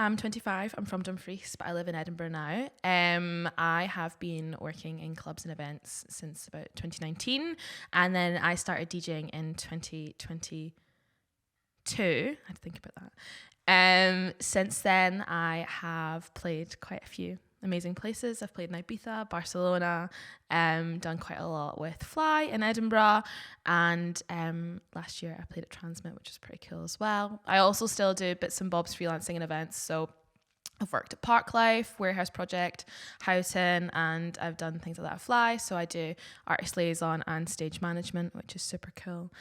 I'm 25. I'm from Dumfries, but I live in Edinburgh now. I have been working in clubs and events since about 2019, and then I started DJing in 2022. I had to think about that. Since then, I have played quite a few amazing places. I've played in Ibiza, Barcelona, done quite a lot with Fly in Edinburgh, and last year I played at Transmit, which is pretty cool as well. I also still do bits and bobs freelancing and events, so I've worked at Parklife, Warehouse Project, Houghton, and I've done things like that at Fly, so I do artist liaison and stage management, which is super cool.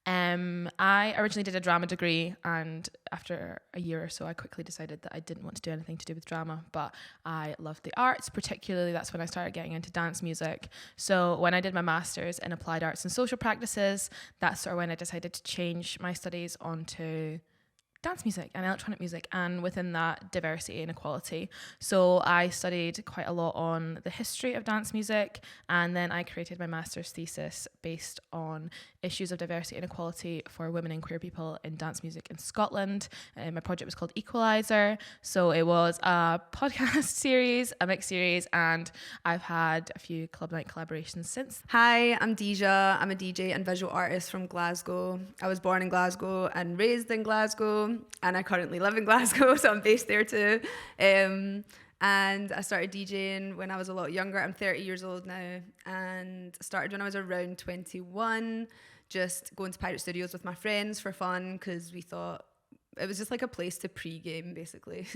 I originally did a drama degree, and after a year or so I quickly decided that I didn't want to do anything to do with drama, but I loved the arts. Particularly that's when I started getting into dance music. So when I did my master's in applied arts and social practices, that's sort of when I decided to change my studies onto dance music and electronic music, and within that, diversity and equality. So I studied quite a lot on the history of dance music, and then I created my master's thesis based on issues of diversity and equality for women and queer people in dance music in Scotland. My project was called Equalizer. So it was a podcast series, a mixed series, and I've had a few club night collaborations since. Hi, I'm Dija. I'm a DJ and visual artist from Glasgow. I was born in Glasgow and raised in Glasgow, and I currently live in Glasgow, so I'm based there too. And I started DJing when I was a lot younger. I'm 30 years old now, and started when I was around 21, just going to pirate studios with my friends for fun, because we thought it was just like a place to pre-game, basically.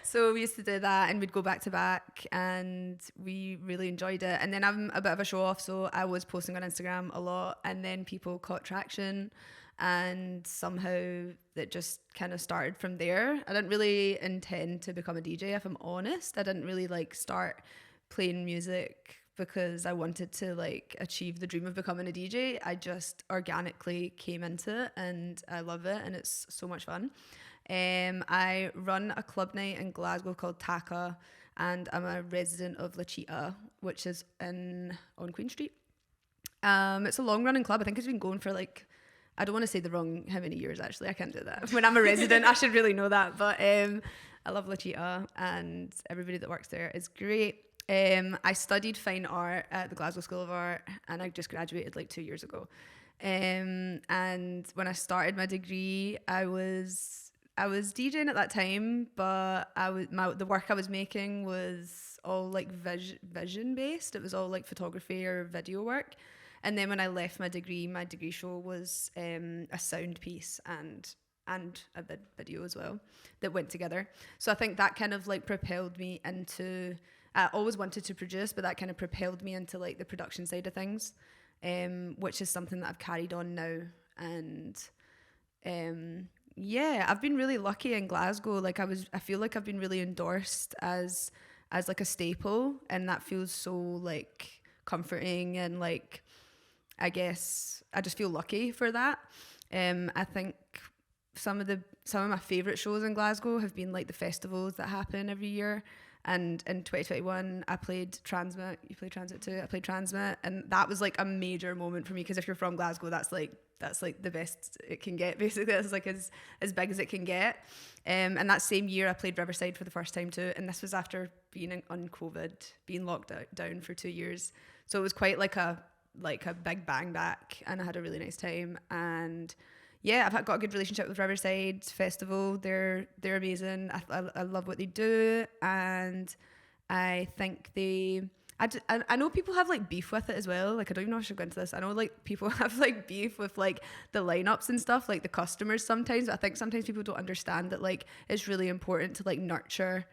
So we used to do that, and we'd go back to back, and we really enjoyed it. And then I'm a bit of a show off, so I was posting on Instagram a lot, and then people caught traction, and somehow it just kind of started from there. I didn't really intend to become a DJ, if I'm honest. I didn't really like start playing music because I wanted to like achieve the dream of becoming a DJ. I just organically came into it, and I love it, and it's so much fun. I run a club night in Glasgow called Taka, and I'm a resident of Cheetah, which is on Queen Street. It's a long running club. I think it's been going for like, I don't want to say the wrong how many years, actually. I can't do that. When I'm a resident, I should really know that. But I love Cheetah, and everybody that works there is great. I studied fine art at the Glasgow School of Art, and I just graduated like 2 years ago. And when I started my degree, I was DJing at that time, but the work I was making was all like vision based. It was all like photography or video work. And then when I left my degree show was a sound piece and a video as well that went together. So I think that kind of like propelled me into, I always wanted to produce, but that kind of propelled me into like the production side of things, which is something that I've carried on now. And yeah, I've been really lucky in Glasgow. Like I feel like I've been really endorsed as like a staple, and that feels so like comforting, and like I guess I just feel lucky for that. I think some of my favourite shows in Glasgow have been like the festivals that happen every year. And in 2021, I played Transmit. You played Transmit too. I played Transmit, and that was like a major moment for me, because if you're from Glasgow, that's like the best it can get. Basically, that's like as big as it can get. And that same year, I played Riverside for the first time too, and this was after being on COVID, being locked down for 2 years. So it was quite like a big bang back, and I had a really nice time. And yeah, I've got a good relationship with Riverside Festival. They're amazing. I love what they do, and I think I know people have like beef with it as well. Like I don't even know if I should go into this. I know like people have like beef with like the lineups and stuff, like the customers sometimes. But I think sometimes people don't understand that like it's really important to like nurture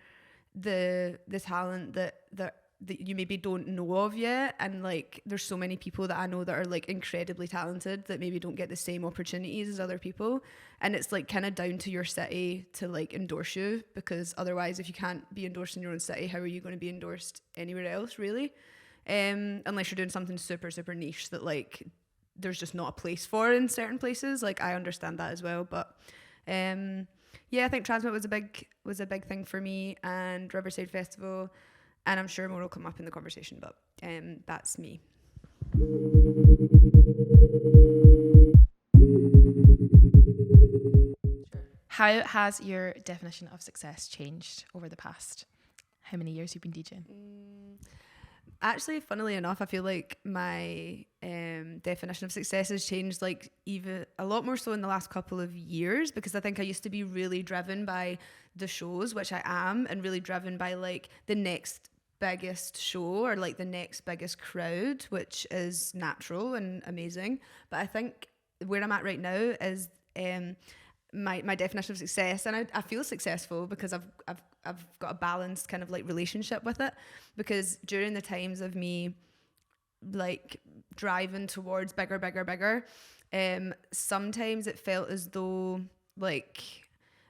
the talent that you maybe don't know of yet. And like there's so many people that I know that are like incredibly talented that maybe don't get the same opportunities as other people, and it's like kind of down to your city to like endorse you, because otherwise if you can't be endorsed in your own city, how are you going to be endorsed anywhere else really, unless you're doing something super super niche that like there's just not a place for in certain places. Like I understand that as well, but yeah, I think Transmit was a big thing for me, and Riverside Festival. And I'm sure more will come up in the conversation, but that's me. How has your definition of success changed over the past how many years you've been DJing? Actually, funnily enough, I feel like my definition of success has changed like even a lot more so in the last couple of years, because I think I used to be really driven by the shows, which I am, and really driven by like the next biggest show or like the next biggest crowd, which is natural and amazing. But I think where I'm at right now is my definition of success, and I feel successful because I've got a balanced kind of like relationship with it, because during the times of me like driving towards bigger, sometimes it felt as though like,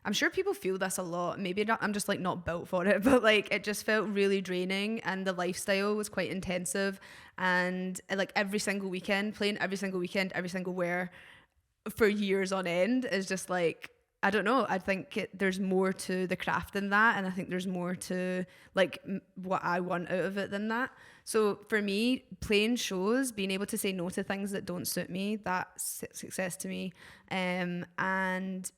I'm sure people feel this a lot, maybe not, I'm just like not built for it, but like it just felt really draining, and the lifestyle was quite intensive, and like every single weekend, playing every single weekend, every single where for years on end is just like, I don't know, I think there's more to the craft than that, and I think there's more to like what I want out of it than that. So for me, playing shows, being able to say no to things that don't suit me, that's success to me. And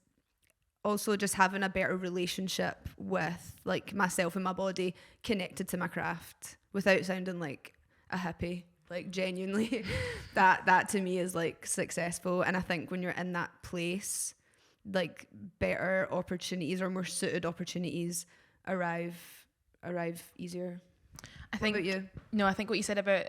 also just having a better relationship with like myself and my body, connected to my craft, without sounding like a hippie. Like genuinely, that to me is like successful. And I think when you're in that place, like better opportunities or more suited opportunities arrive easier. I think, what about you? No, I think what you said about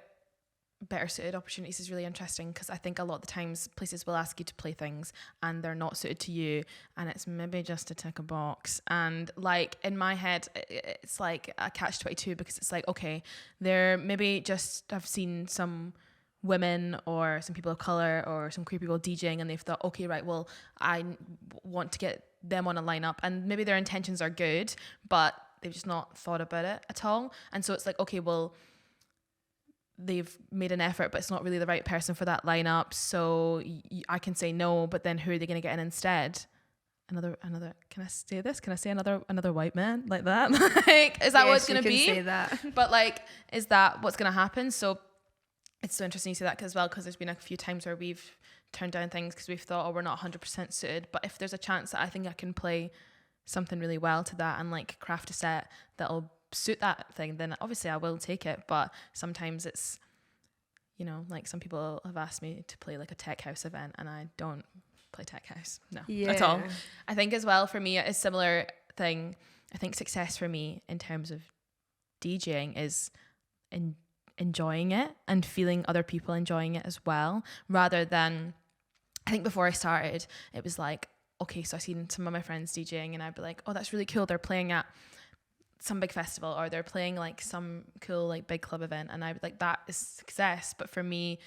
better suited opportunities is really interesting, because I think a lot of the times places will ask you to play things and they're not suited to you, and it's maybe just to tick a box. And like in my head, it's like a catch-22, because it's like, okay, they're maybe just have seen some women or some people of color or some queer people DJing, and they've thought, okay, right, well, I want to get them on a lineup, and maybe their intentions are good, but they've just not thought about it at all. And so it's like, okay, well, they've made an effort, but it's not really the right person for that lineup, so I can say no, but then who are they going to get in instead? Another can I say this? Can I say another white man like that? Like, is that what it's going to be? Say that. But like, is that what's going to happen? So it's so interesting you say that as well, because there's been a few times where we've turned down things because we've thought, oh, we're not 100% suited. But if there's a chance that I think I can play something really well to that and like craft a set that'll suit that thing, then obviously I will take it. But sometimes it's, you know, like some people have asked me to play like a tech house event, and I don't play tech house, at all. I think as well for me, a similar thing, I think success for me in terms of DJing is enjoying it and feeling other people enjoying it as well, rather than, I think before I started it was like, okay, so I seen some of my friends DJing and I'd be like, oh, that's really cool, they're playing at some big festival, or they're playing like some cool like big club event, and I'd be like, that is success. But for me,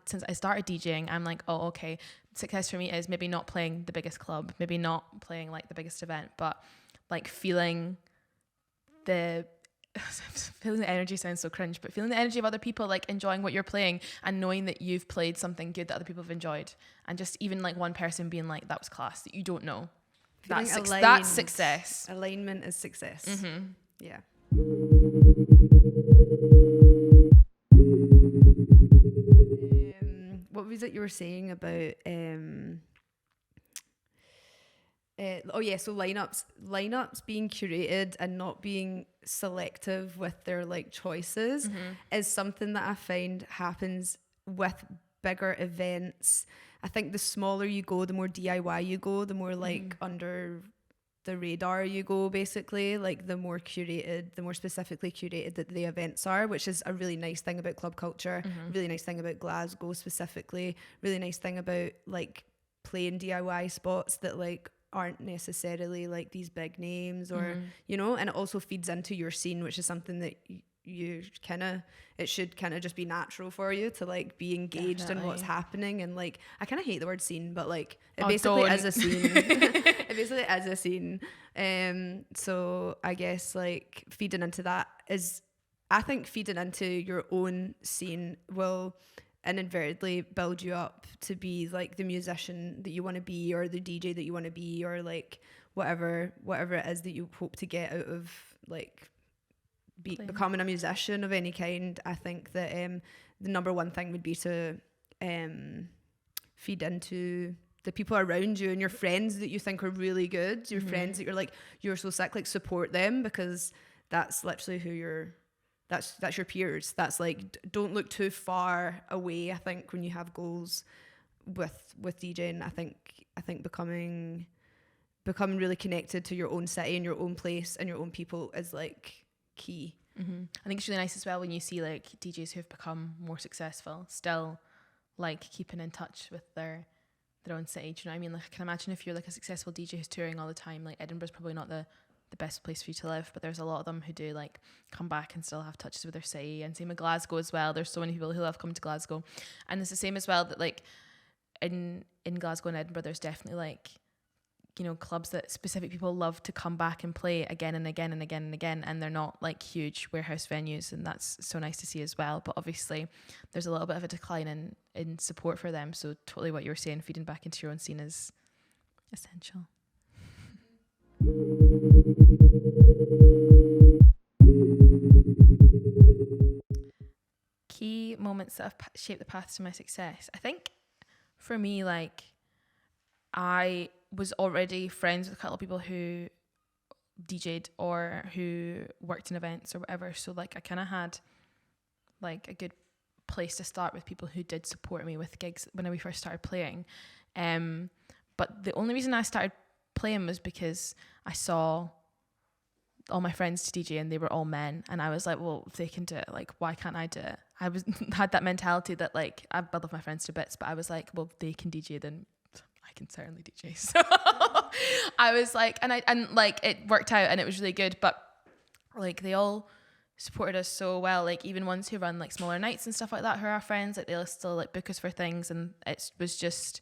since I started DJing, I'm like, oh, okay, success for me is maybe not playing the biggest club, maybe not playing like the biggest event, but like feeling the energy sounds so cringe, but feeling the energy of other people like enjoying what you're playing, and knowing that you've played something good that other people have enjoyed, and just even like one person being like, that was class, that you don't know. That's success. Alignment is success. Mm-hmm. Yeah. What was it you were saying about? So lineups being curated and not being selective with their like choices is something that I find happens with bigger events. I think the smaller you go, the more DIY you go, the more like under the radar you go, basically, like the more specifically curated that the events are, which is a really nice thing about club culture, really nice thing about Glasgow specifically, really nice thing about like playing DIY spots that like aren't necessarily like these big names, or you know, and it also feeds into your scene, which is something that it should kind of just be natural for you to like be engaged in what's happening. And like, I kind of hate the word scene, but like it basically is a scene. It basically is a scene. So I guess like feeding into that is, I think feeding into your own scene will inadvertently build you up to be like the musician that you want to be, or the DJ that you want to be, or like whatever it is that you hope to get out of like becoming a musician of any kind. I think that the number one thing would be to feed into the people around you and your friends that you think are really good, your friends that you're like, you're so sick, like support them, because that's literally who that's your peers. That's like, don't look too far away. I think when you have goals with DJing, I think becoming really connected to your own city and your own place and your own people is like key. I think it's really nice as well when you see like DJs who've become more successful still like keeping in touch with their own city. Do you know what I mean? Like, I can imagine if you're like a successful DJ who's touring all the time, like Edinburgh's probably not the best place for you to live, but there's a lot of them who do like come back and still have touches with their city. And same with Glasgow as well. There's so many people who have come to Glasgow, and it's the same as well that like in Glasgow and Edinburgh there's definitely like, you know, clubs that specific people love to come back and play again and again and again and again, and they're not like huge warehouse venues, and that's so nice to see as well. But obviously there's a little bit of a decline in support for them, so totally what you were saying, feeding back into your own scene is essential. Key moments that have shaped the path to my success. I think for me, like, I was already friends with a couple of people who DJ'd or who worked in events or whatever. So like I kind of had like a good place to start with people who did support me with gigs when we first started playing. But the only reason I started playing was because I saw all my friends to DJ and they were all men, and I was like, well, if they can do it, like why can't I do it? I had that mentality that like I love my friends to bits, but I was like, well, if they can DJ, then I can certainly DJ. So I was like, and like it worked out and it was really good, but like they all supported us so well, like even ones who run like smaller nights and stuff like that who are our friends, like they'll still like book us for things, and it was just,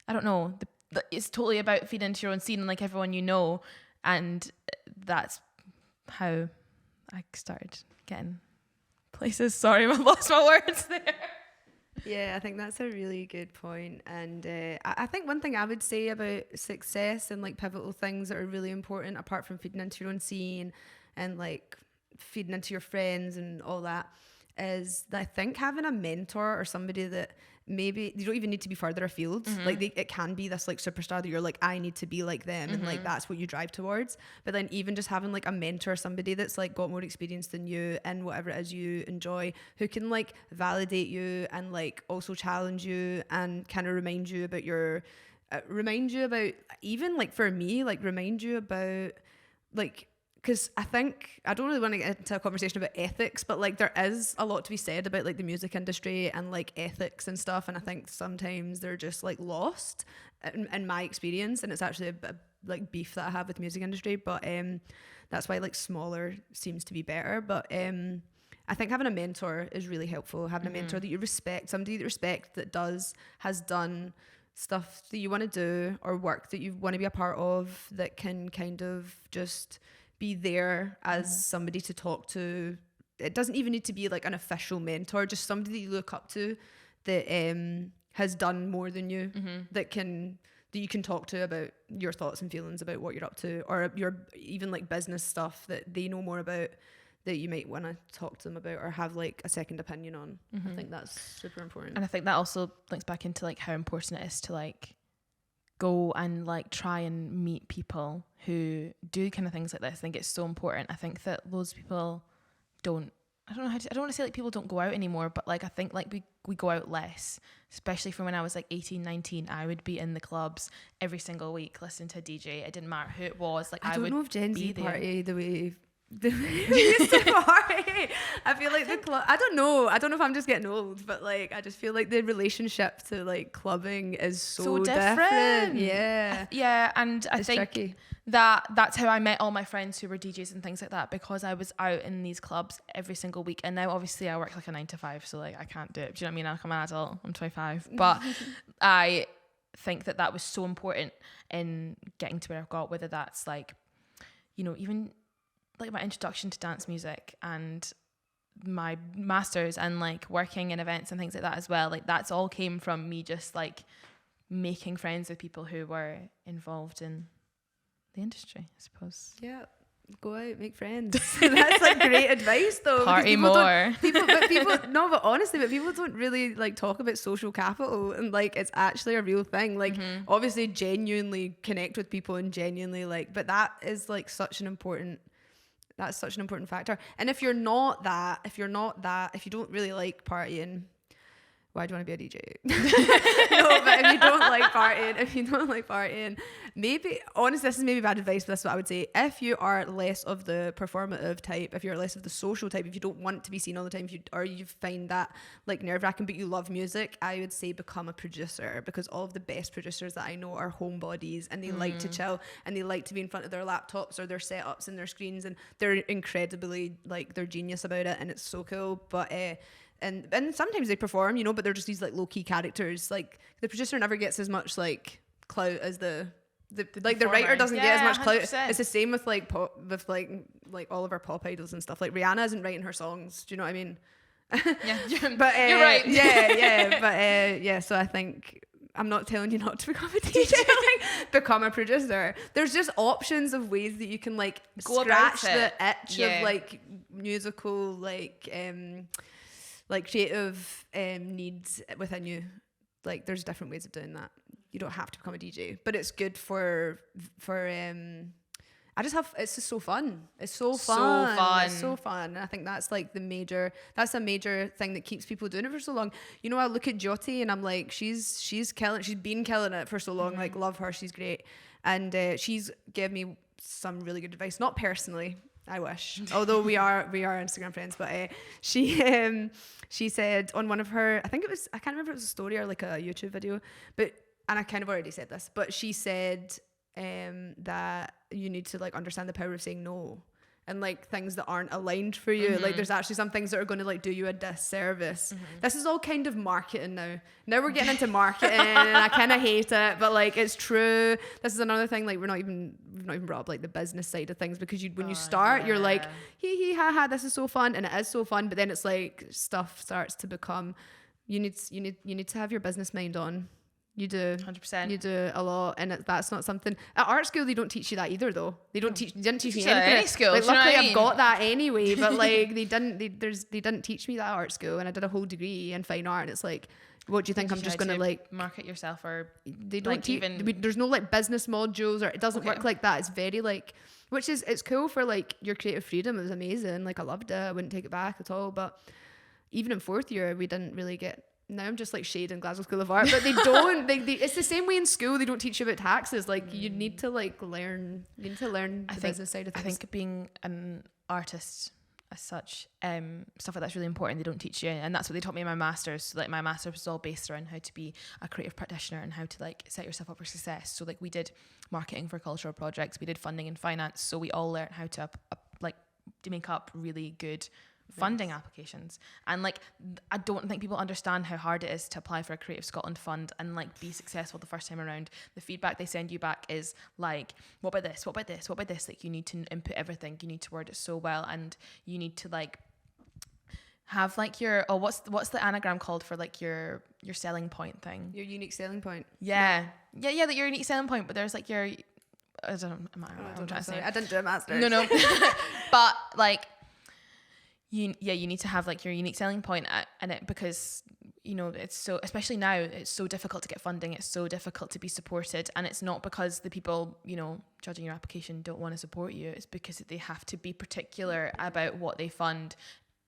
I don't know, it's totally about feeding into your own scene and like everyone you know, and that's how I started getting places. Sorry, I lost my words there. Yeah, I think that's a really good point. And I think one thing I would say about success and like pivotal things that are really important, apart from feeding into your own scene and like feeding into your friends and all that, is that I think having a mentor or somebody that maybe you don't even need to be further afield. Like it can be this like superstar that you're like, I need to be like them, and like that's what you drive towards. But then even just having like a mentor, somebody that's like got more experience than you and whatever it is you enjoy, who can like validate you and like also challenge you and kind of remind you about even like for me, like remind you about like, because I think, I don't really want to get into a conversation about ethics, but like there is a lot to be said about like the music industry and like ethics and stuff, and I think sometimes they're just like lost in my experience, and it's actually a like beef that I have with the music industry, but that's why like smaller seems to be better. But I think having a mentor is really helpful, having a mentor that you respect, somebody that you respect that has done stuff that you want to do or work that you want to be a part of, that can kind of just be there as somebody to talk to. It doesn't even need to be like an official mentor, just somebody that you look up to that has done more than you, that you can talk to about your thoughts and feelings about what you're up to, or your even like business stuff that they know more about that you might want to talk to them about or have like a second opinion on. I think that's super important. And I think that also links back into like how important it is to like go and like try and meet people who do kind of things like this. I think it's so important. I think that loads of people I don't want to say like people don't go out anymore, but like I think like we go out less, especially from when I was like 18, 19. I would be in the clubs every single week listening to a DJ. It didn't matter who it was. Like I don't know if Gen Z party the way we used to party. I feel like the club, I don't know if I'm just getting old, but like I just feel like the relationship to like clubbing is so different. Yeah, and I think tricky. That's how I met all my friends who were DJs and things like that, because I was out in these clubs every single week. And now obviously I work like a 9 to 5, so like I can't do it. Do you know what I mean? I'm an adult, I'm 25, but I think that was so important in getting to where I've got, whether that's like, you know, even like my introduction to dance music and my masters and like working in events and things like that as well. Like that's all came from me just like making friends with people who were involved in the industry, I suppose. Yeah. go out, make friends. That's like great advice though. Party more. People no, but honestly, but people don't really like talk about social capital, and like it's actually a real thing. Like obviously genuinely connect with people and genuinely like, but that is like such an important factor. And if you don't really like partying, why do you want to be a DJ? No, but if you don't like partying, maybe, honestly, this is maybe bad advice, but this is what I would say. If you are less of the performative type, if you're less of the social type, if you don't want to be seen all the time, or you find that like nerve-wracking, but you love music, I would say become a producer, because all of the best producers that I know are homebodies, and they like to chill, and they like to be in front of their laptops or their setups and their screens, and they're incredibly, like, they're genius about it, and it's so cool. But and sometimes they perform, but they're just these like low-key characters. Like the producer never gets as much like clout as the writer doesn't get as much clout. 100%. It's the same with like pop, with like all of our pop idols and stuff. Like Rihanna isn't writing her songs. Do you know what I mean? Yeah, but you're right. Yeah. So I think, I'm not telling you not to become a DJ, like become a producer. There's just options of ways that you can like scratch the itch of like musical like creative needs within you. Like there's different ways of doing that. You don't have to become a DJ, but it's good for it's just so fun. It's so fun. It's so fun. And I think that's like a major thing that keeps people doing it for so long. I look at Jyoti and I'm like, she's been killing it for so long. Like, love her. She's great. And she's given me some really good advice. Not personally, I wish. Although we are Instagram friends, but she said on one of her, I can't remember if it was a story or like a YouTube video, and I kind of already said this, but she said that you need to like understand the power of saying no, and like things that aren't aligned for you. Like there's actually some things that are going to like do you a disservice. This is all kind of marketing now we're getting into marketing and I kind of hate it, but like it's true. This is another thing, like we've not even brought up like the business side of things, because when you start you're like hee ha ha, this is so fun, and it is so fun, but then it's like stuff starts to become, you need to have your business mind on. You do. 100%. You do a lot, and that's not something at art school. They don't teach you that either, though. They didn't teach me anything. Any school, like, luckily, I've got that anyway. But like, they didn't teach me that at art school, and I did a whole degree in fine art. And it's like, what do you think? I'm just gonna like market yourself, or they don't teach. There's no like business modules, or it doesn't work like that. It's very like, it's cool for like your creative freedom. It was amazing. Like I loved it. I wouldn't take it back at all. But even in fourth year, we didn't really get. Now I'm just like shading Glasgow School of Art, but they don't. It's the same way in school. They don't teach you about taxes. Like you need to like learn. You need to learn the business side of things. I think being an artist as such, stuff like that's really important. They don't teach you, and that's what they taught me in my masters. So, like my masters was all based around how to be a creative practitioner and how to like set yourself up for success. So like we did marketing for cultural projects, we did funding and finance. So we all learned how to to make up really good funding applications. And like I don't think people understand how hard it is to apply for a Creative Scotland fund and like be successful the first time around. The feedback they send you back is like, what about this, what about this, what about this? Like you need to input everything, you need to word it so well, and you need to like have like your what's the anagram called for like your selling point thing, your unique selling point. That your unique selling point. But there's like your I don't know I'm trying to say. I didn't do a master's. No but like you need to have like your unique selling point in it, because it's so, especially now, it's so difficult to get funding, it's so difficult to be supported, and it's not because the people judging your application don't want to support you, it's because they have to be particular about what they fund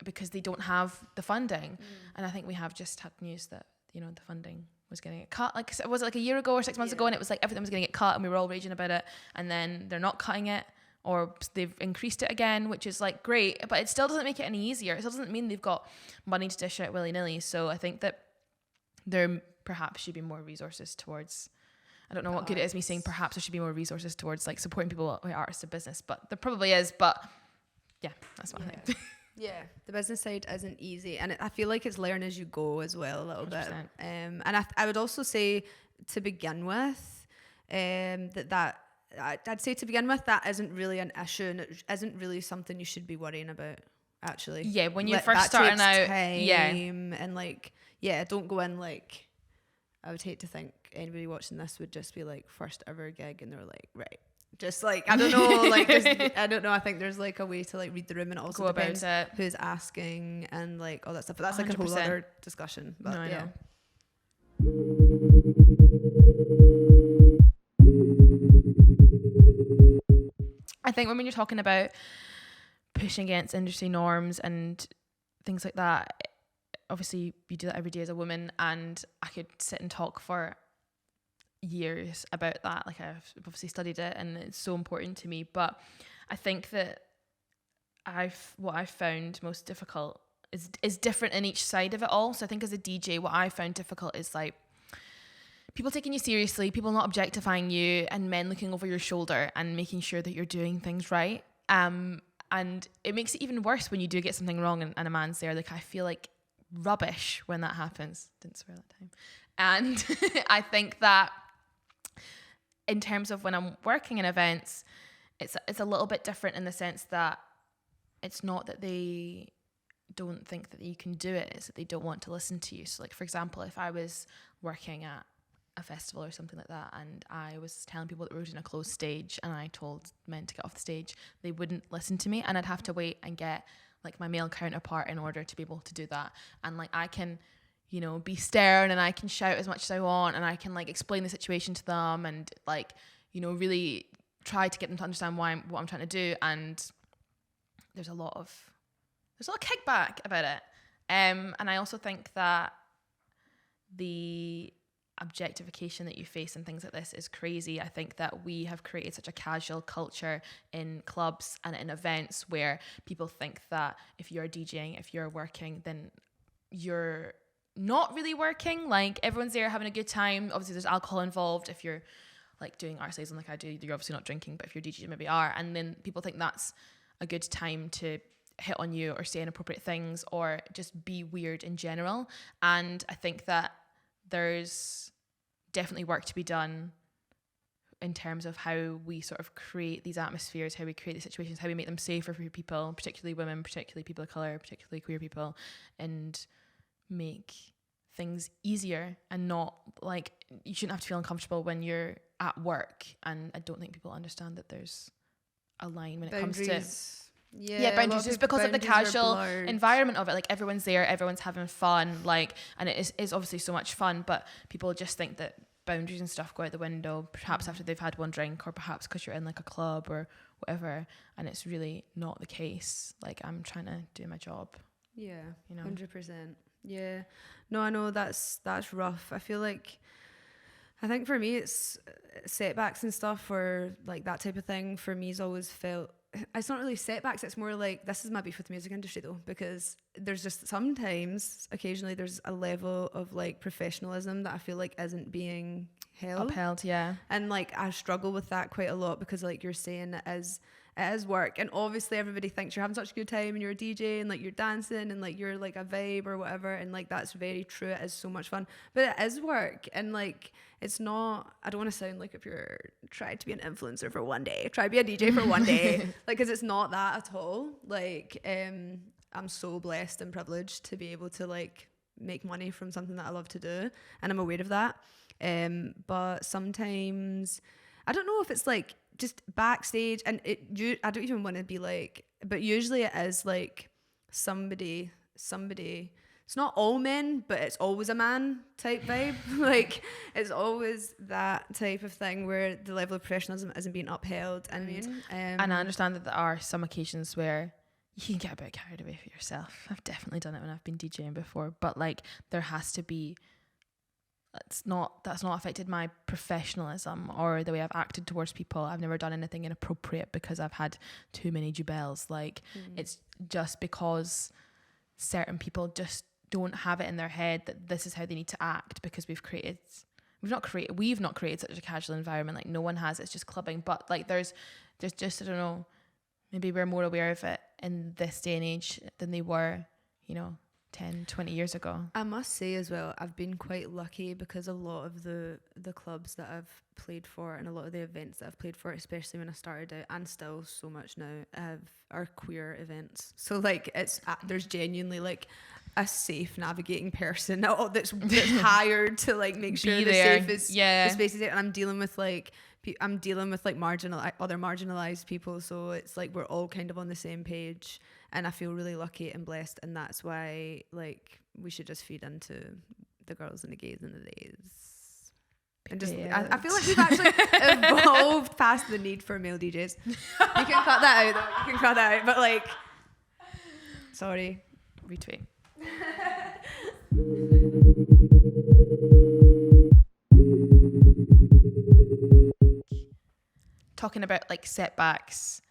because they don't have the funding. And I think we have just had news that the funding was going to get cut, like was it like a year ago or 6 months ago, and it was like everything was going to get cut and we were all raging about it, and then they're not cutting it, or they've increased it again, which is like great, but it still doesn't make it any easier. It still doesn't mean they've got money to dish out willy-nilly. So I think that there perhaps should be more resources towards, I don't know what good it is me saying perhaps there should be more resources towards like supporting people who are artists of business, but there probably is. But yeah, that's what I think. Yeah, the business side isn't easy, and I feel like it's learn as you go as well a little 100%. Bit. And I would also say to begin with, I'd say to begin with, that isn't really an issue, and it isn't really something you should be worrying about, actually. Yeah, when you're first starting out, and like, don't go in like, I would hate to think anybody watching this would just be like first ever gig, and they're like, right, just like, I don't know, like I don't know, I think there's like a way to like read the room, and it also Go depends about it. who's asking and like all that stuff, but that's like a whole 100%. other discussion. But No, I yeah know. I think when you're talking about pushing against industry norms and things like that, obviously you do that every day as a woman, and I could sit and talk for years about that. Like, I've obviously studied it and it's so important to me, but I think that what I've found most difficult is different in each side of it all. So I think as a DJ, what I found difficult is like people taking you seriously, people not objectifying you, and men looking over your shoulder and making sure that you're doing things right. And it makes it even worse when you do get something wrong and a man's there. Like, I feel like rubbish when that happens. Didn't swear that time. And I think that in terms of when I'm working in events, it's a little bit different in the sense that it's not that they don't think that you can do it, it's that they don't want to listen to you. So like, for example, if I was working at a festival or something like that and I was telling people that we were doing a closed stage and I told men to get off the stage, they wouldn't listen to me, and I'd have to wait and get like my male counterpart in order to be able to do that. And like, I can, you know, be stern and I can shout as much as I want and I can like explain the situation to them and like, you know, really try to get them to understand what I'm trying to do. And there's a lot of kickback about it. And I also think that the objectification that you face and things like this is crazy. I think that we have created such a casual culture in clubs and in events where people think that if you're DJing, if you're working, then you're not really working. Like, everyone's there having a good time. Obviously there's alcohol involved. If you're like doing art liaison like I do, you're obviously not drinking, but if you're DJing, maybe are. And then people think that's a good time to hit on you or say inappropriate things or just be weird in general. And I think that there's definitely work to be done in terms of how we sort of create these atmospheres, how we create these situations, how we make them safer for people, particularly women, particularly people of colour, particularly queer people, and make things easier. And not like, you shouldn't have to feel uncomfortable when you're at work. And I don't think people understand that there's a line when it comes to boundaries, just because of the casual environment of it. Like, everyone's there, everyone's having fun, like, and it is obviously so much fun, but people just think that boundaries and stuff go out the window, perhaps after they've had one drink, or perhaps because you're in like a club or whatever, and it's really not the case. Like, I'm trying to do my job. Yeah, you know, 100%. Yeah, no, I know that's rough. I feel like, I think for me it's setbacks and stuff, or like that type of thing for me has always felt, it's not really setbacks, it's more like, this is my beef with the music industry though, because there's just sometimes, occasionally there's a level of like professionalism that I feel like isn't being upheld. Yeah. And like, I struggle with that quite a lot, because like you're saying, it is work, and obviously everybody thinks you're having such a good time and you're a DJ and like you're dancing and like you're like a vibe or whatever, and like that's very true, it is so much fun, but it is work. And like, it's not, I don't want to sound like, if you're trying to be an influencer for one day, try to be a DJ for one day, like, because it's not that at all. Like, I'm so blessed and privileged to be able to like make money from something that I love to do, and I'm aware of that. But sometimes I don't know if it's like just backstage, and I don't even want to be like, but usually it is like somebody, it's not all men, but it's always a man type vibe. Like, it's always that type of thing where the level of professionalism isn't being upheld. And and I understand that there are some occasions where you can get a bit carried away for yourself. I've definitely done it when I've been DJing before, but like, there has to be, that's not affected my professionalism or the way I've acted towards people. I've never done anything inappropriate because I've had too many jubels. Like, it's just because certain people just don't have it in their head that this is how they need to act, because we've not created such a casual environment. Like, no one has. It's just clubbing. But like, there's just, I don't know, maybe we're more aware of it in this day and age than they were, you know, 10, 20 years ago. I must say as well, I've been quite lucky, because a lot of the clubs that I've played for and a lot of the events that I've played for, especially when I started out, and still so much now, are queer events. So like, it's there's genuinely like a safe navigating person that's hired to like make sure the safe is the space is there. And I'm dealing with like I'm dealing with like other marginalized people, so it's like we're all kind of on the same page, and I feel really lucky and blessed, and that's why like we should just feed into the girls and the gays and the days. And just, I feel like we've actually evolved past the need for male DJs. You can cut that out, though. You can cut that out, but like, sorry. Retweet. Talking about like setbacks,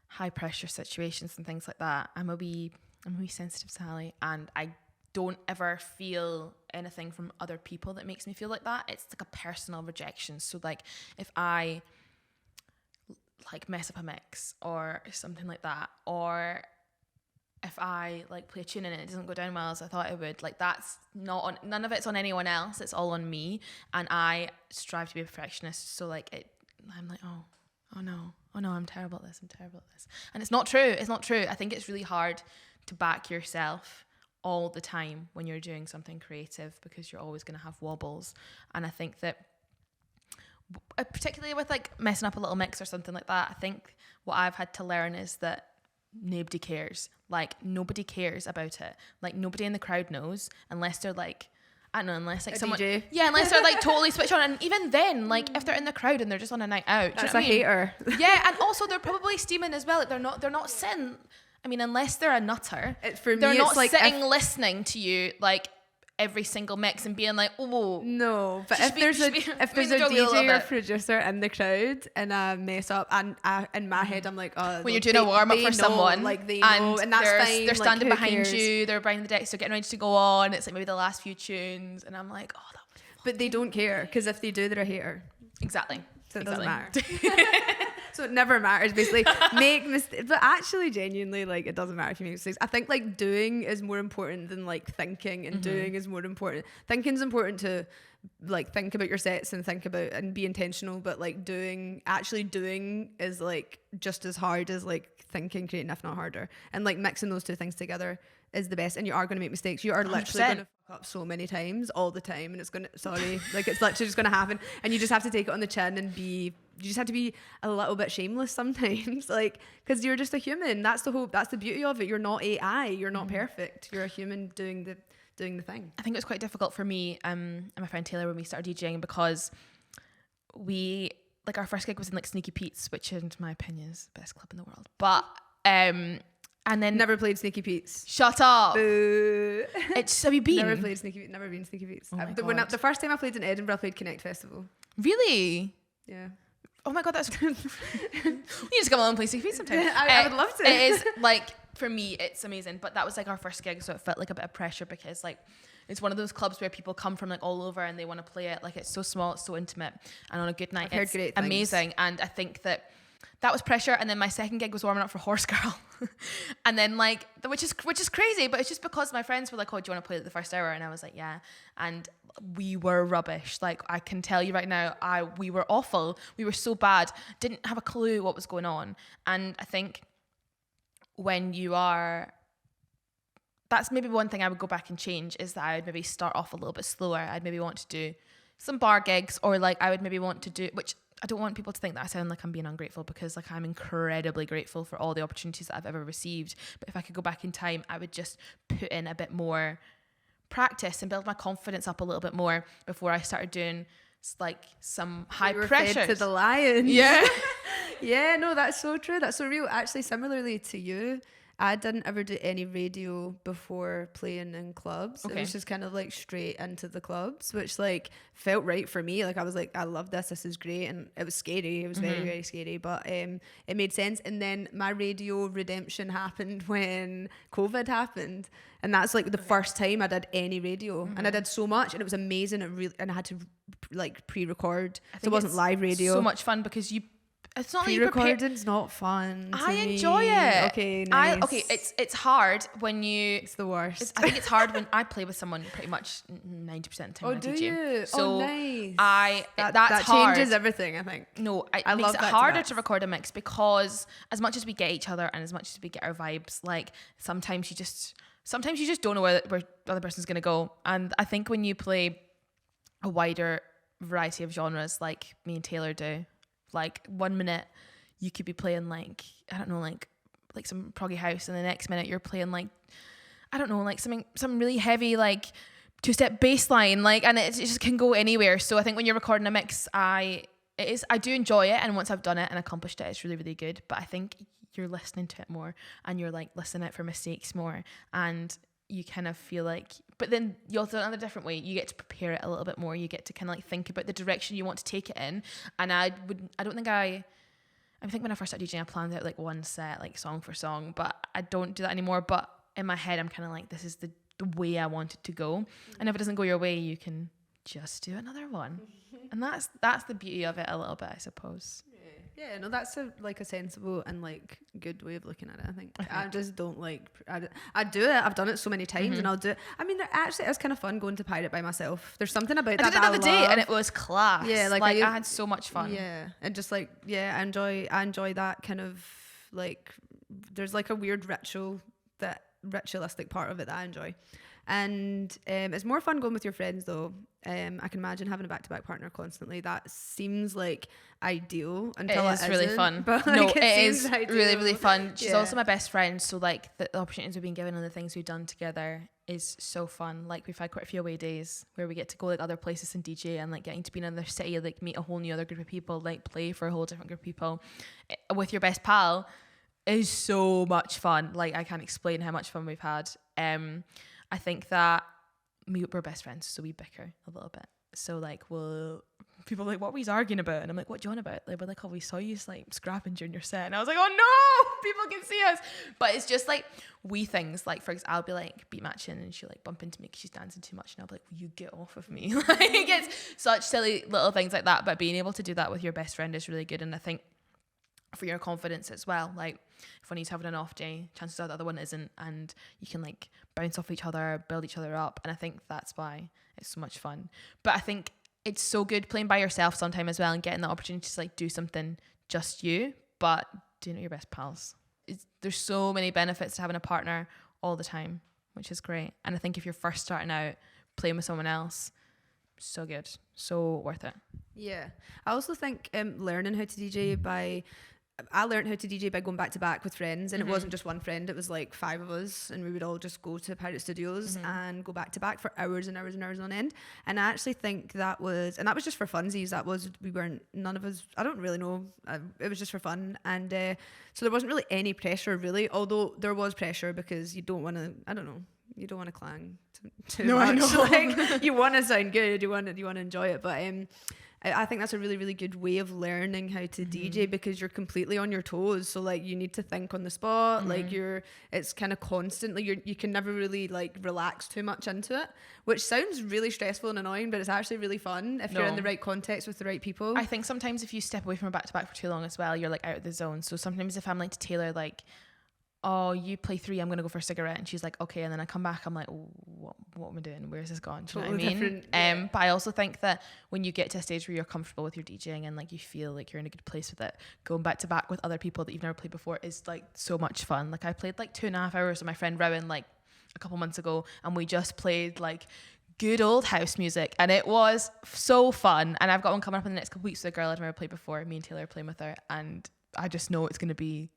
high pressure situations and things like that. I'm a wee sensitive Sally, and I don't ever feel anything from other people that makes me feel like that. It's like a personal rejection. So like if I like mess up a mix or something like that, or if I like play a tune and it doesn't go down well as I thought it would, like that's not on, none of it's on anyone else, it's all on me, and I strive to be a perfectionist. So like I'm like, oh no, I'm terrible at this, and it's not true. I think it's really hard to back yourself all the time when you're doing something creative, because you're always going to have wobbles. And I think that particularly with like messing up a little mix or something like that, I think what I've had to learn is that nobody cares. Like nobody cares about it. Like nobody in the crowd knows, unless they're like, I don't know, unless like someone, DJ. Yeah, unless they're like totally switched on. And even then, like if they're in the crowd and they're just on a night out, that's a hater. Yeah, and also they're probably steaming as well. Like they're not sitting. I mean, unless they're a nutter, they're not like sitting listening to you like every single mix and being like, oh no. But if there's a DJ or producer in the crowd and I mess up, and in my head I'm like, oh, when you're doing a warm up for someone, like they know, and that's fine. They're standing like, behind you, they're behind the decks, they're getting ready to go on. It's like maybe the last few tunes, and I'm like, oh, that was fun. But they don't care, because if they do, they're a hater. Exactly. So it doesn't matter. So it never matters, basically. Make mistakes, but actually genuinely, like, it doesn't matter if you make mistakes. I think like doing is more important than like thinking, and doing is more important. Thinking's important to like think about your sets and think about and be intentional, but like actually doing is like just as hard as like thinking, creating, if not harder. And like mixing those two things together is the best. And you are going to make mistakes. You are literally going to fuck up so many times all the time, and it's literally just going to happen, and you just have to take it on the chin and you just have to be a little bit shameless sometimes, like, because you're just a human. That's the hope. That's the beauty of it. You're not AI. You're not perfect. You're a human doing the thing. I think it was quite difficult for me and my friend Taylor when we started DJing, because our first gig was in like Sneaky Pete's, which in my opinion is the best club in the world. But and then never played Sneaky Pete's. Shut up. Boo. Have you been? Never played Sneaky Pete's. Never been Sneaky Pete's. Oh the first time I played in Edinburgh, I played Connect Festival. Really? Yeah. Oh my god, that's good. You just come along and play Sneaky Pete's sometime. I would love to. It is like, for me, it's amazing. But that was like our first gig, so it felt like a bit of pressure, because like it's one of those clubs where people come from like all over and they want to play it. Like it's so small, it's so intimate, and on a good night, it's amazing. And I think that was pressure. And then my second gig was warming up for Horse Girl, and then like which is crazy, but it's just because my friends were like, "Oh, do you want to play the first hour?" And I was like, "Yeah." And we were rubbish. Like I can tell you right now, we were awful. We were so bad. Didn't have a clue what was going on. And I think when you are, that's maybe one thing I would go back and change, is that I would maybe start off a little bit slower. I'd maybe want to do some bar gigs, or like I would maybe want to do, which I don't want people to think that I sound like I'm being ungrateful, because like I'm incredibly grateful for all the opportunities that I've ever received. But if I could go back in time, I would just put in a bit more practice and build my confidence up a little bit more before I started doing like some high pressure to the lion. Yeah. Yeah, no, that's so true. That's so real. Actually, similarly to you, I didn't ever do any radio before playing in clubs. Okay. It was just kind of like straight into the clubs, which like felt right for me. Like I was like, I love this. This is great. And it was scary. It was very, very scary, but it made sense. And then my radio redemption happened when COVID happened. And that's like the first time I did any radio, and I did so much, and it was amazing. And I had to like pre-record, so it wasn't live radio. So much fun, because it's not pre-recording's not fun. I enjoy it. Okay, nice. It's hard when you. It's the worst. I think it's hard when I play with someone pretty much 90% of the time. Oh, do you? So nice. That hard. Changes everything, I think. No, it makes it harder to record a mix, because as much as we get each other and as much as we get our vibes, like sometimes you just don't know where the other person's gonna go. And I think when you play a wider variety of genres, like me and Taylor do, Like 1 minute you could be playing like, I don't know, like some proggy house, and the next minute you're playing like, I don't know, like some really heavy like 2-step bass line, like, and it just can go anywhere. So I think when you're recording a mix, I do enjoy it, and once I've done it and accomplished it, it's really, really good. But I think you're listening to it more, and you're like listening out for mistakes more, and you kind of feel like, but then you also, another different way, you get to prepare it a little bit more. You get to kind of like think about the direction you want to take it in. And I think when I first started DJing, I planned out like one set, like song for song, but I don't do that anymore. But in my head, I'm kind of like, this is the way I want it to go. And if it doesn't go your way, you can just do another one. And that's the beauty of it a little bit, I suppose. Yeah, no, that's a sensible and like good way of looking at it. I think I just don't like. I do it. I've done it so many times, and I'll do it. I mean, actually, it's kind of fun going to Pirate by myself. There's something about that. I did it the other day, and it was class. Yeah, like I had so much fun. Yeah, and just like I enjoy that kind of like. There's like a weird ritualistic part of it that I enjoy. And it's more fun going with your friends though. I can imagine having a back-to-back partner constantly. That seems like ideal until it is really fun. But no, like, it is really, really fun. She's also my best friend, so like the opportunities we've been given and the things we've done together is so fun. Like we've had quite a few away days where we get to go like other places and DJ, and like getting to be in another city, like meet a whole new other group of people, like play for a whole different group of people with your best pal is so much fun. Like I can't explain how much fun we've had. I think that we're best friends, so we bicker a little bit. So like people are like, what were you arguing about? And I'm like, what do you want about? Like, we're like, oh, we saw you like scrapping during your set. And I was like, oh no, people can see us. But it's just like wee things. Like for example, I'll be like beat matching, and she'll like bump into me because she's dancing too much, and I'll be like, will you get off of me? Like it's such silly little things like that. But being able to do that with your best friend is really good. And I think for your confidence as well, like if one of you's having an off day, chances are the other one isn't, and you can like bounce off each other, build each other up. And I think that's why it's so much fun. But I think it's so good playing by yourself sometime as well, and getting the opportunity to like do something just you, but doing it with your best pals. There's so many benefits to having a partner all the time, which is great. And I think if you're first starting out playing with someone else, so good, so worth it. Yeah, I also think learning how to DJ I learned how to DJ by going back to back with friends, and it wasn't just one friend, it was like 5 of us, and we would all just go to Pirate Studios and go back to back for hours and hours and hours on end. And I actually think that was just for funsies. None of us, I don't really know, it was just for fun. And so there wasn't really any pressure really, although there was pressure because you don't want to, you don't want to clang too much. I know. Like, you want to sound good, you want to enjoy it, but I think that's a really, really good way of learning how to DJ, because you're completely on your toes. So like you need to think on the spot. Like it's kind of constantly, you can never really like relax too much into it, which sounds really stressful and annoying, but it's actually really fun if you're in the right context with the right people. I think sometimes if you step away from a back-to-back for too long as well, you're like out of the zone. So sometimes if I'm like to Taylor, like, oh, you play 3, I'm going to go for a cigarette. And she's like, okay. And then I come back, I'm like, oh, what am I doing? Where's this gone? Do you know what I mean? Yeah. But I also think that when you get to a stage where you're comfortable with your DJing and like you feel like you're in a good place with it, going back to back with other people that you've never played before is like so much fun. Like I played like 2.5 hours with my friend Rowan like a couple months ago, and we just played like good old house music, and it was so fun. And I've got one coming up in the next couple weeks with a girl I've never played before. Me and Taylor are playing with her, and I just know it's going to be,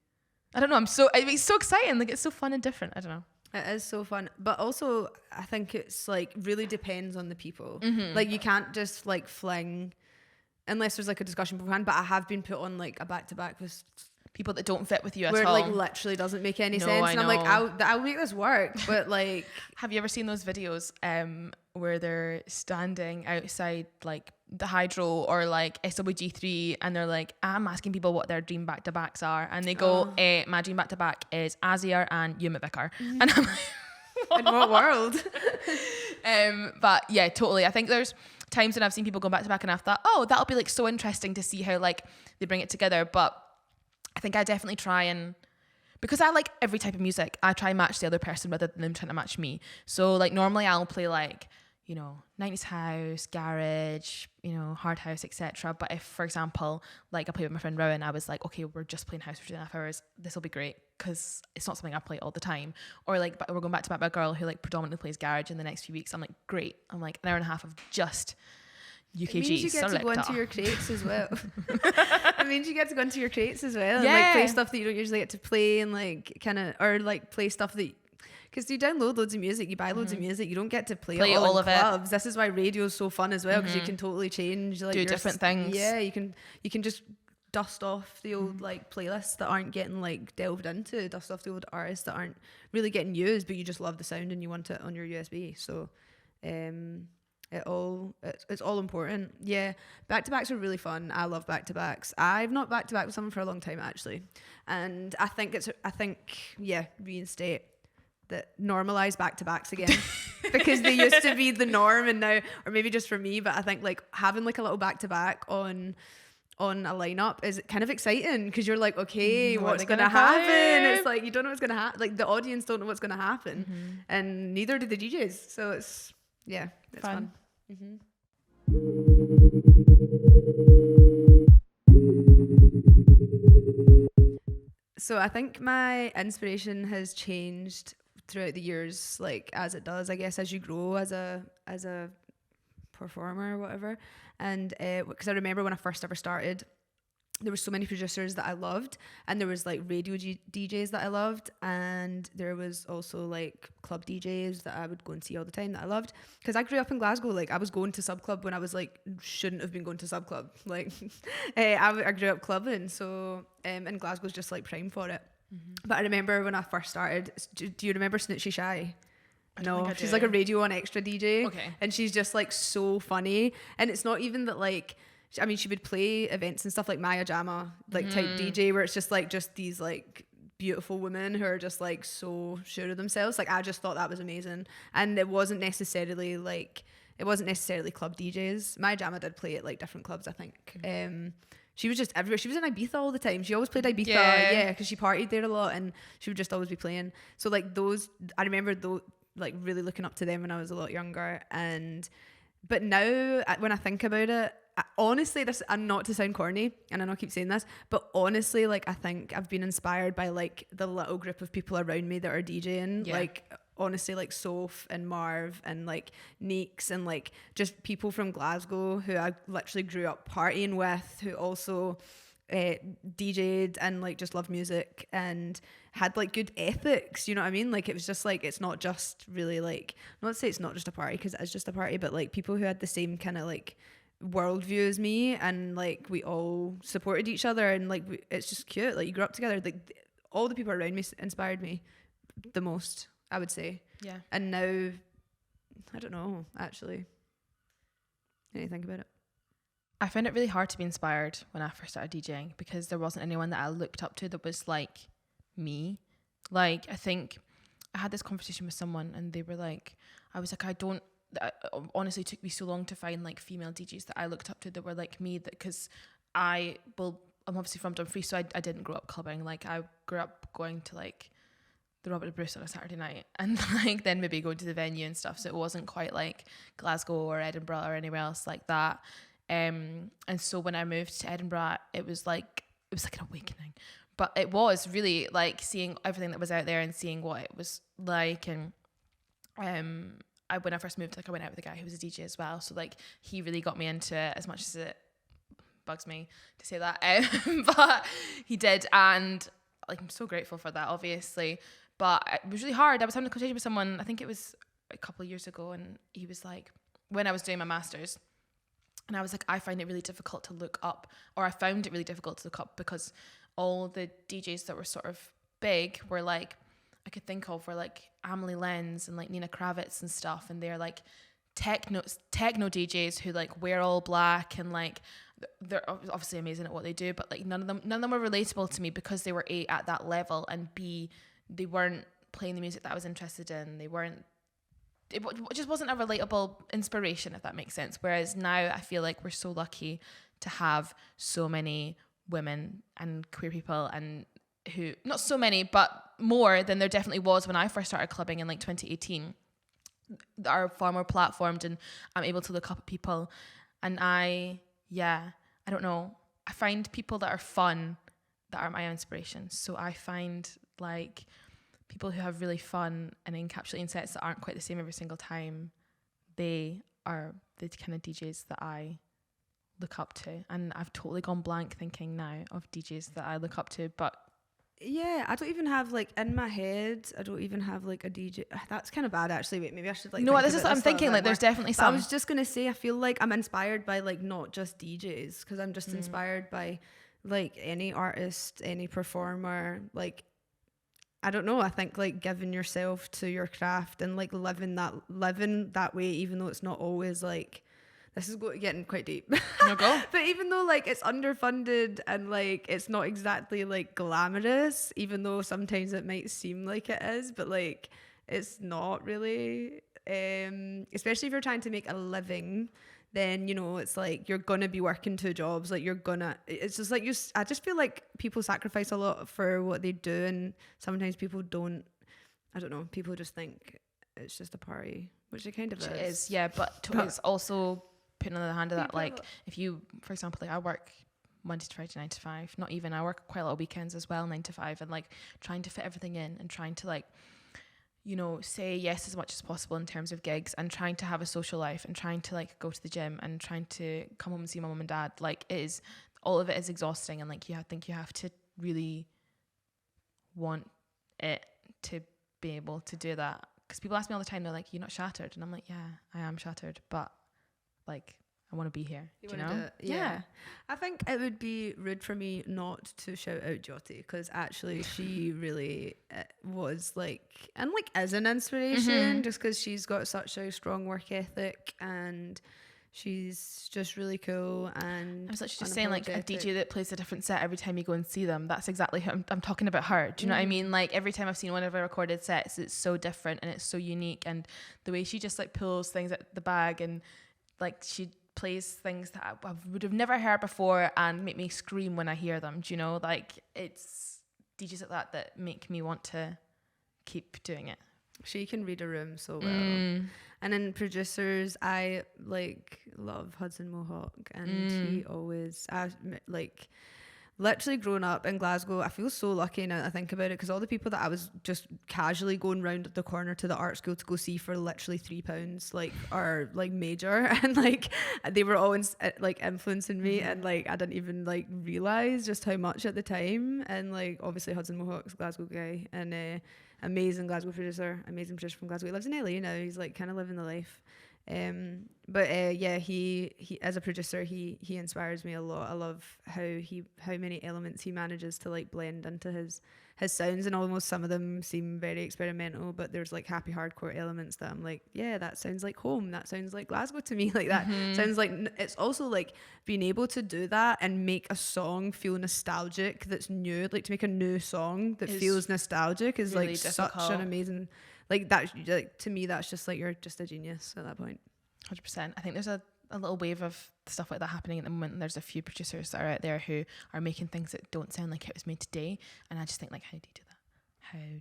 I don't know, it's so exciting. Like it's so fun and different. I don't know. It is so fun, but also I think it's like really depends on the people. Like you can't just like fling unless there's like a discussion beforehand. But I have been put on like a back to back with people that don't fit with you at all. Where it like literally doesn't make any sense. And I'm like, I'll make this work. But like, have you ever seen those videos where they're standing outside like the Hydro or like SWG3, and they're like, I'm asking people what their dream back to backs are, and they go, my dream back to back is Azir and Umit Vikar. And I'm like, in what world? But yeah, totally. I think there's times when I've seen people go back to back and I've thought, oh, that'll be like so interesting to see how like they bring it together. But I think I definitely try, and because I like every type of music, I try and match the other person rather than them trying to match me. So like normally I'll play like, you know, 90s house, garage, you know, hard house, etc. But if, for example, like I played with my friend Rowan, I was like, okay, we're just playing house for 2.5 hours. This will be great because it's not something I play all the time. Or like, but we're going back to my girl who like predominantly plays garage in the next few weeks. I'm like, great. I'm like an hour and a half of just UKG. It means you get to go into your crates as well. It it means you get to go into your crates as well, and Yeah. like play stuff that you don't usually get to play, and like kind of, or like play stuff that, because you download loads of music, you buy loads of music, you don't get to play it all in of clubs. This is why radio is so fun as well, because you can totally change, like, do different things. Yeah, you can just dust off the old like playlists that aren't getting like delved into, dust off the old artists that aren't really getting used, but you just love the sound and you want it on your USB. So it's all important. Yeah, back-to-backs are really fun. I love back-to-backs. I've not back-to-back with someone for a long time, actually, and I think reinstate that, normalize back-to-backs again, because they used to be the norm, and now, or maybe just for me, but I think like having like a little back-to-back on a lineup is kind of exciting, because you're like, okay, what's gonna happen? It's like you don't know what's gonna happen. Like the audience don't know what's gonna happen, and neither do the DJs. So it's fun. So I think my inspiration has changed throughout the years, like as it does, I guess, as you grow as a performer or whatever. And because I remember when I first ever started, there were so many producers that I loved, and there was like radio DJs that I loved, and there was also like club DJs that I would go and see all the time that I loved, because I grew up in Glasgow. Like I was going to sub club when I was like shouldn't have been going to sub club. Like I grew up clubbing, so and Glasgow's just like prime for it. But I remember when I first started, do you remember Snitchy Shy? No, she's like a Radio 1 Extra DJ. Okay. And she's just like so funny. And it's not even that like, I mean, she would play events and stuff like Maya Jama, like type DJ, where it's just these like beautiful women who are just like so sure of themselves. Like I just thought that was amazing. And it wasn't necessarily club DJs. Maya Jama did play at like different clubs, I think. She was just everywhere. She was in Ibiza all the time. She always played Ibiza, yeah, because she partied there a lot, and she would just always be playing. So like those, I remember those, like really looking up to them when I was a lot younger. But now when I think about it, honestly, this, and not to sound corny, and I know I keep saying this, but honestly, like I think I've been inspired by like the little group of people around me that are DJing, like honestly, like Soph and Marv and like Neeks and like just people from Glasgow who I literally grew up partying with, who also DJ'd and like just loved music and had like good ethics, you know what I mean? Like it was just like, it's not just really like, not to say it's not just a party, because it is just a party, but like people who had the same kind of like worldview as me, and like we all supported each other, and like it's just cute. Like you grew up together. Like all the people around me inspired me the most, I would say. Yeah. And now, I don't know, actually. What do you think about it? I found it really hard to be inspired when I first started DJing, because there wasn't anyone that I looked up to that was like me. Like I think I had this conversation with someone, and they were like, I was like, it honestly took me so long to find like female DJs that I looked up to that were like me, that because I'm obviously from Dumfries, so I didn't grow up clubbing. Like I grew up going to like the Robert Bruce on a Saturday night, and like then maybe going to the venue and stuff, so it wasn't quite like Glasgow or Edinburgh or anywhere else like that. And so when I moved to Edinburgh, it was like an awakening, but it was really like seeing everything that was out there and seeing what it was like. And when I first moved, like I went out with a guy who was a DJ as well, so like he really got me into it, as much as it bugs me to say that, but he did, and like I'm so grateful for that, obviously. But it was really hard. I was having a conversation with someone, I think it was a couple of years ago, and he was like, when I was doing my master's, and I was like, I find it really difficult to look up, or I found it really difficult to look up, because all the DJs that were sort of big were like, I could think of, were like Amelie Lenz and like Nina Kravitz and stuff, and they're like techno DJs who like wear all black, and like they're obviously amazing at what they do, but like none of them were relatable to me, because they were A, at that level, and B, they weren't playing the music that I was interested in. It just wasn't a relatable inspiration, if that makes sense. Whereas now I feel like we're so lucky to have so many women and queer people, and who, not so many, but more than there definitely was when I first started clubbing in like 2018, are far more platformed, and I'm able to look up at people. And I don't know, I find people that are fun that are my inspiration. So I find like people who have really fun and encapsulating sets that aren't quite the same every single time, they are the kind of DJs that I look up to, and I've totally gone blank thinking now of DJs that I look up to, but yeah, I don't even have like in my head. I don't even have like a DJ. That's kind of bad, actually. Wait, maybe I should like. No, think this is what I'm thinking. Like, there's definitely But I some. was just gonna say, I feel like I'm inspired by like not just DJs, because I'm just inspired by like any artist, any performer. Like, I don't know. I think like giving yourself to your craft and like living that way, even though it's not always like. This is getting quite deep. No, go. But even though like it's underfunded and like it's not exactly like glamorous, even though sometimes it might seem like it is, but like it's not really. Especially if you're trying to make a living, then you know it's like you're gonna be working 2 jobs. Like it's just like I just feel like people sacrifice a lot for what they do, and sometimes people don't. I don't know. People just think it's just a party, which it kind of It is. is, yeah, but it's also putting on the hand of that, like if you, for example, like I work Monday to Friday 9 to 5, not even, I work quite a lot of weekends as well, 9 to 5, and like trying to fit everything in and trying to like, you know, say yes as much as possible in terms of gigs, and trying to have a social life, and trying to like go to the gym, and trying to come home and see my mum and dad. Like all of it is exhausting, and like I think you have to really want it to be able to do that, because people ask me all the time, they're like, you're not shattered, and I'm like, yeah, I am shattered, but like I want to be here. Do you know? Yeah. I think it would be rude for me not to shout out Jyoti, because actually she really was like, and like is an inspiration, just because she's got such a strong work ethic, and she's just really cool. And I was actually just saying, like, a DJ that plays a different set every time you go and see them, that's exactly who I'm talking about her. Do you know what I mean? Like every time I've seen one of her recorded sets, it's so different and it's so unique, and the way she just like pulls things out the bag, and like she plays things that I would have never heard before and make me scream when I hear them. Do you know? Like it's DJs like that make me want to keep doing it. She can read a room so well. And then producers, I like love Hudson Mohawk, and he always, I like literally growing up in Glasgow, I feel so lucky now that I think about it, because all the people that I was just casually going round the corner to the art school to go see for literally £3 like are like major, and like they were always like influencing me, and like I didn't even like realize just how much at the time. And like obviously Hudson Mohawk's a Glasgow guy, and amazing producer from Glasgow. He lives in LA now. He's like kind of living the life. But yeah, he as a producer, he inspires me a lot. I love how many elements he manages to like blend into his sounds, and almost some of them seem very experimental, but there's like happy hardcore elements that I'm like, yeah, that sounds like home, that sounds like Glasgow to me. Like that sounds like, it's also like being able to do that and make a song feel nostalgic, that's new, like to make a new song that feels nostalgic is really like difficult. Such an amazing, like that, like to me that's just like, you're just a genius at that point. 100%. I think there's a little wave of stuff like that happening at the moment, and there's a few producers that are out there who are making things that don't sound like it was made today, and I just think like, how do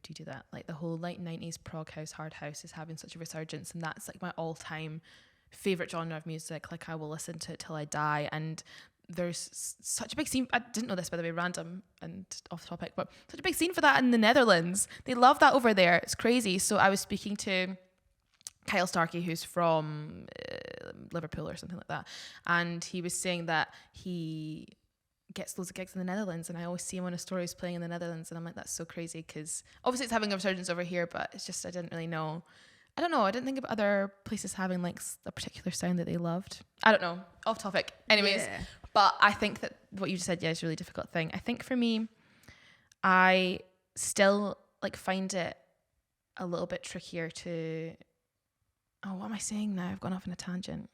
you do that? Like the whole like 90s prog house, hard house is having such a resurgence, and that's like my all-time favorite genre of music. Like I will listen to it till I die, and there's such a big scene. I didn't know this, by the way, random and off topic, but such a big scene for that in the Netherlands. They love that over there. It's crazy. So I was speaking to Kyle Starkey, who's from Liverpool or something like that, and he was saying that he gets loads of gigs in the Netherlands, and I always see him on his stories playing in the Netherlands, and I'm like, that's so crazy, because obviously it's having a resurgence over here, but it's just I didn't think of other places having like a particular sound that they loved. I don't know, off topic anyways. Yeah. But I think that what you just said, is a really difficult thing. I think for me, I still like find it a little bit trickier to what am I saying now? I've gone off on a tangent.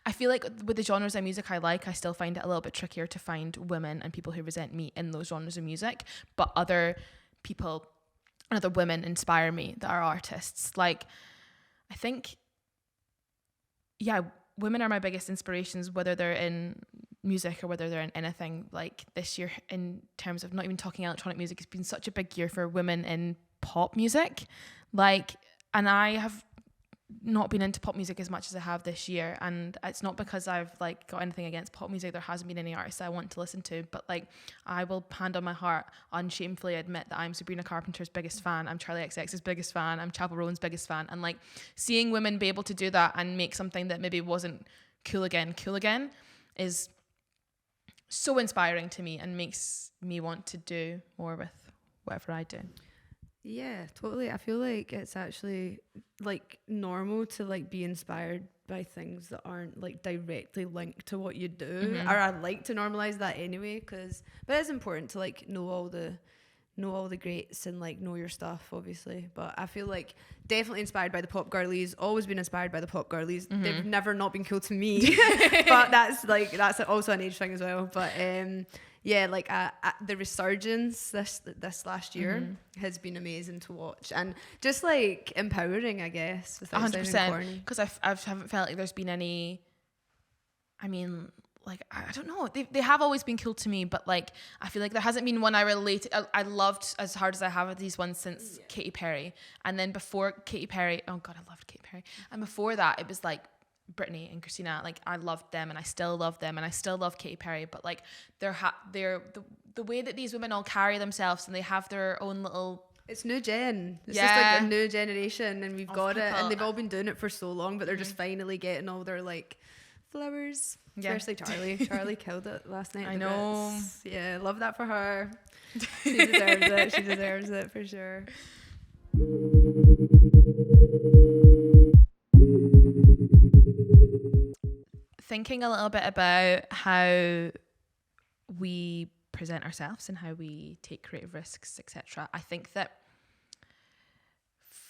I feel like with the genres of music I like, I still find it a little bit trickier to find women and people who resent me in those genres of music. But other people and other women inspire me that are artists. Like, I think, yeah, women are my biggest inspirations, whether they're in music or whether they're in anything. Like this year, in terms of not even talking electronic music, it's been such a big year for women in pop music. Like, and I have not been into pop music as much as I have this year, and it's not because I've like got anything against pop music. There hasn't been any artists I want to listen to, but like I will hand on my heart unshamefully admit that I'm Sabrina Carpenter's biggest fan, I'm Charlie XCX's biggest fan, I'm Chapel Roan's biggest fan, and like seeing women be able to do that and make something that maybe wasn't Cool Again is so inspiring to me and makes me want to do more with whatever I do. Yeah, totally. I feel like it's actually like normal to like be inspired by things that aren't like directly linked to what you do. Or I like to normalize that anyway, but it's important to like know all the greats and like know your stuff, obviously. But I feel like definitely inspired by the pop girlies. Always been inspired by the pop girlies. They've never not been cool to me. But that's also an age thing as well. But yeah, like the resurgence this last year has been amazing to watch, and just like empowering, I guess. 100%. Because I haven't felt like there's been any. I mean, like, I don't know. They have always been cool to me, but like I feel like there hasn't been one I related. I loved as hard as I have these ones since Katy Perry, and then before Katy Perry, oh god, I loved Katy Perry, and before that it was like Britney and Christina. Like I loved them, and I still love them, and I still love Katy Perry. But like they're the way that these women all carry themselves, and they have their own little. It's new gen. It's just like a new generation, and we've got it, and they've all been doing it for so long, but they're just finally getting all their like flowers. Especially Charlie. Charlie killed it last night. I know. Yeah, love that for her. She deserves it. She deserves it for sure. Thinking a little bit about how we present ourselves and how we take creative risks, etc. I think that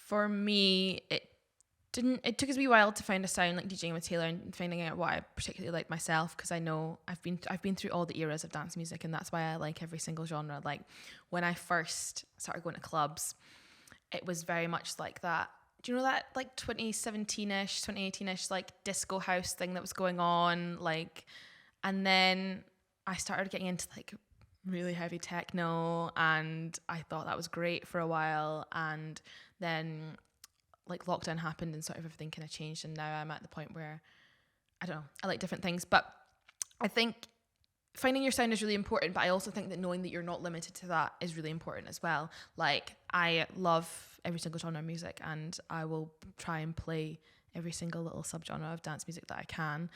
for me, it took us a wee while to find a sound like DJing with Taylor and finding out what I particularly liked myself, because I know I've been through all the eras of dance music, and that's why I like every single genre. Like when I first started going to clubs, it was very much like that. Do you know that like 2017-ish, 2018-ish like disco house thing that was going on? Like, and then I started getting into like really heavy techno, and I thought that was great for a while, and then like lockdown happened and sort of everything kind of changed, and now I'm at the point where I don't know, I like different things. But I think finding your sound is really important, but I also think that knowing that you're not limited to that is really important as well. Like I love every single genre of music, and I will try and play every single little subgenre of dance music that I can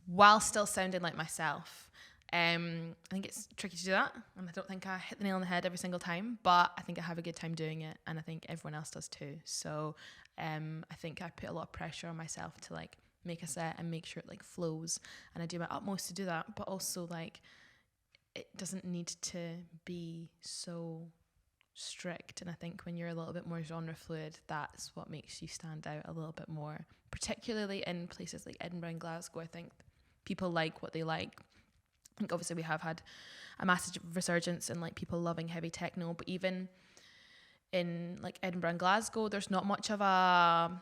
while still sounding like myself. I think it's tricky to do that, and I don't think I hit the nail on the head every single time, but I think I have a good time doing it, and I think everyone else does too. So I think I put a lot of pressure on myself to like make a set and make sure it like flows, and I do my utmost to do that, but also like it doesn't need to be so strict. And I think when you're a little bit more genre fluid, that's what makes you stand out a little bit more, particularly in places like Edinburgh and Glasgow. I think people like what they like. I think obviously we have had a massive resurgence in like people loving heavy techno, but even in like Edinburgh and Glasgow, there's not much of not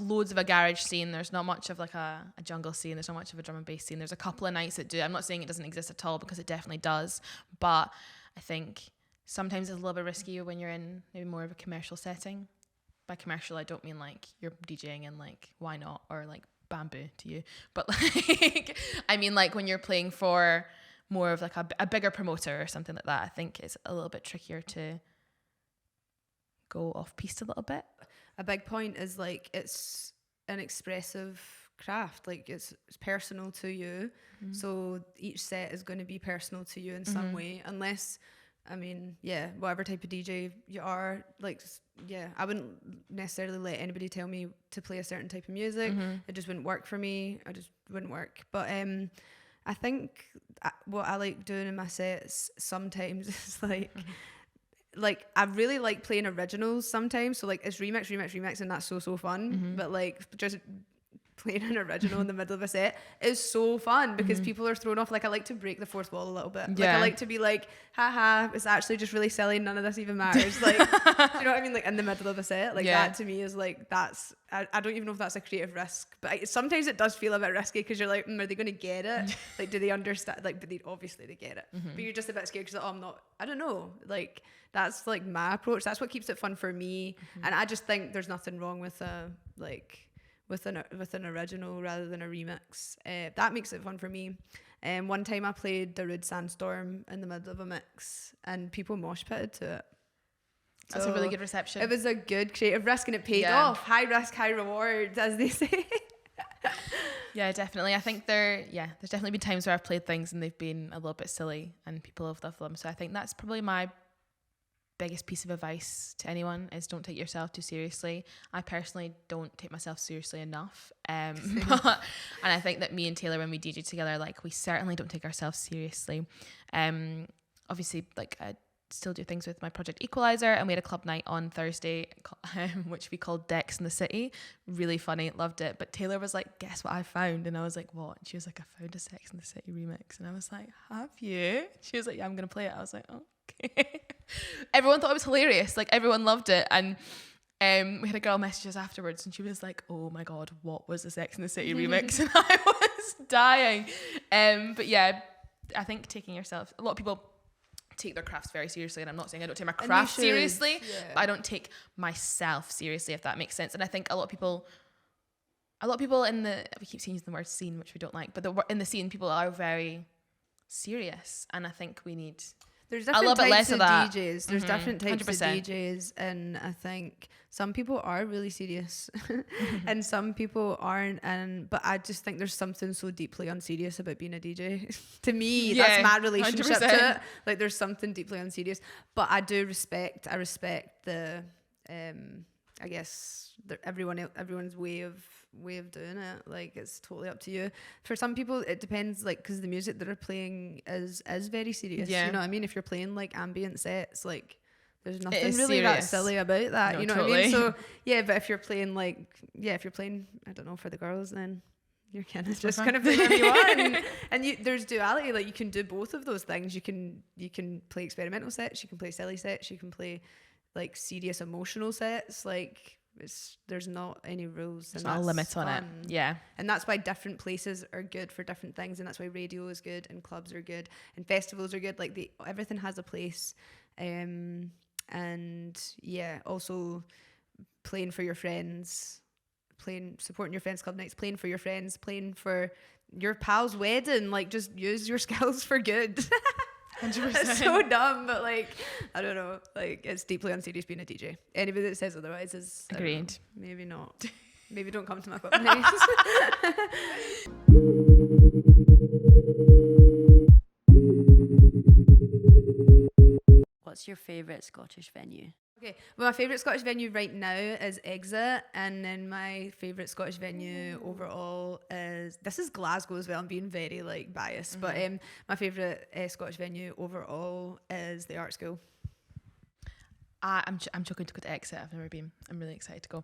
loads of a garage scene. There's not much of like a jungle scene. There's not much of a drum and bass scene. There's a couple of nights that do. I'm not saying it doesn't exist at all, because it definitely does, but I think sometimes it's a little bit risky when you're in maybe more of a commercial setting. By commercial, I don't mean like you're DJing and like Why Not or like Bamboo to you, but like I mean like when you're playing for more of like a bigger promoter or something like that. I think it's a little bit trickier to go off piste a little bit. A big point is like it's an expressive craft, like it's personal to you, so each set is going to be personal to you in some way, unless I mean, yeah, whatever type of DJ you are, like, yeah, I wouldn't necessarily let anybody tell me to play a certain type of music. It just wouldn't work for me. I just wouldn't work. But I think what I like doing in my sets sometimes is like I really like playing originals sometimes. So like it's remix, and that's so fun. But like just playing an original in the middle of a set is so fun, because people are thrown off. Like I like to break the fourth wall a little bit. Like I like to be like, haha, it's actually just really silly, none of this even matters. Like, do you know what I mean? Like in the middle of a set, like that to me is like, that's I don't even know if that's a creative risk, but sometimes it does feel a bit risky, because you're like, are they going to get it? Like, do they understand? Like, but obviously they get it, but you're just a bit scared because I don't know. Like that's like my approach. That's what keeps it fun for me. And I just think there's nothing wrong with with an original rather than a remix. That makes it fun for me. One time I played Darude Sandstorm in the middle of a mix, and people mosh pitted to it. That's a really good reception. It was a good creative risk, and it paid off. High risk, high reward, as they say. Yeah, definitely. I think there's definitely been times where I've played things and they've been a little bit silly and people have loved them. So I think that's probably my biggest piece of advice to anyone is don't take yourself too seriously. I personally don't take myself seriously enough. And I think that me and Taylor, when we DJ together, like we certainly don't take ourselves seriously. Obviously, like I still do things with my project Equalizer, and we had a club night on Thursday which we called Decks in the City. Really funny, loved it. But Taylor was like, guess what I found? And I was like, what? And she was like, I found a Sex in the City remix. And I was like, have you? She was like, yeah, I'm gonna play it. I was like, okay. Everyone thought it was hilarious, like everyone loved it. And we had a girl message us afterwards and she was like, oh my god, what was the Sex in the City remix? And I was dying. But yeah, I think taking yourself, a lot of people take their crafts very seriously, and I'm not saying I don't take my craft seriously, but I don't take myself seriously, if that makes sense. And I think a lot of people in the, we keep using the word scene, which we don't like, but in the scene, people are very serious, and I think we need there's a little bit less of that. DJs. There's different types 100%. Of DJs, and I think some people are really serious and some people aren't. But I just think there's something so deeply unserious about being a DJ. To me, that's my relationship 100%. To it. Like there's something deeply unserious. But I respect the I guess everyone's way of doing it. Like it's totally up to you. For some people it depends, like because the music that are playing is very serious. You know what I mean? If you're playing like ambient sets, like there's nothing really serious. That silly about that. No, you know totally. What I mean? So yeah, but if you're playing I don't know, for the girls, then you're kind of just kind of play whatever you want, and there's duality. Like you can do both of those things. You can play experimental sets, you can play silly sets, you can play like serious emotional sets. Like there's not any rules. There's not a limit on it. Yeah. And that's why different places are good for different things, and that's why radio is good and clubs are good and festivals are good. Like everything has a place. And yeah, also playing for your friends, supporting your friends' club nights, playing for your friends, playing for your pal's wedding. Like just use your skills for good. 100%. It's so dumb, but like I don't know, like it's deeply unserious being a DJ. Anybody that says otherwise is agreed. Maybe not. Maybe don't come to my club nights. What's your favourite Scottish venue? Okay, well, my favourite Scottish venue right now is Exit, and then my favourite Scottish venue overall is Glasgow as well. I'm being very like biased, but my favourite Scottish venue overall is the Art School. I'm chuckling to go to Exit. I've never been. I'm really excited to go.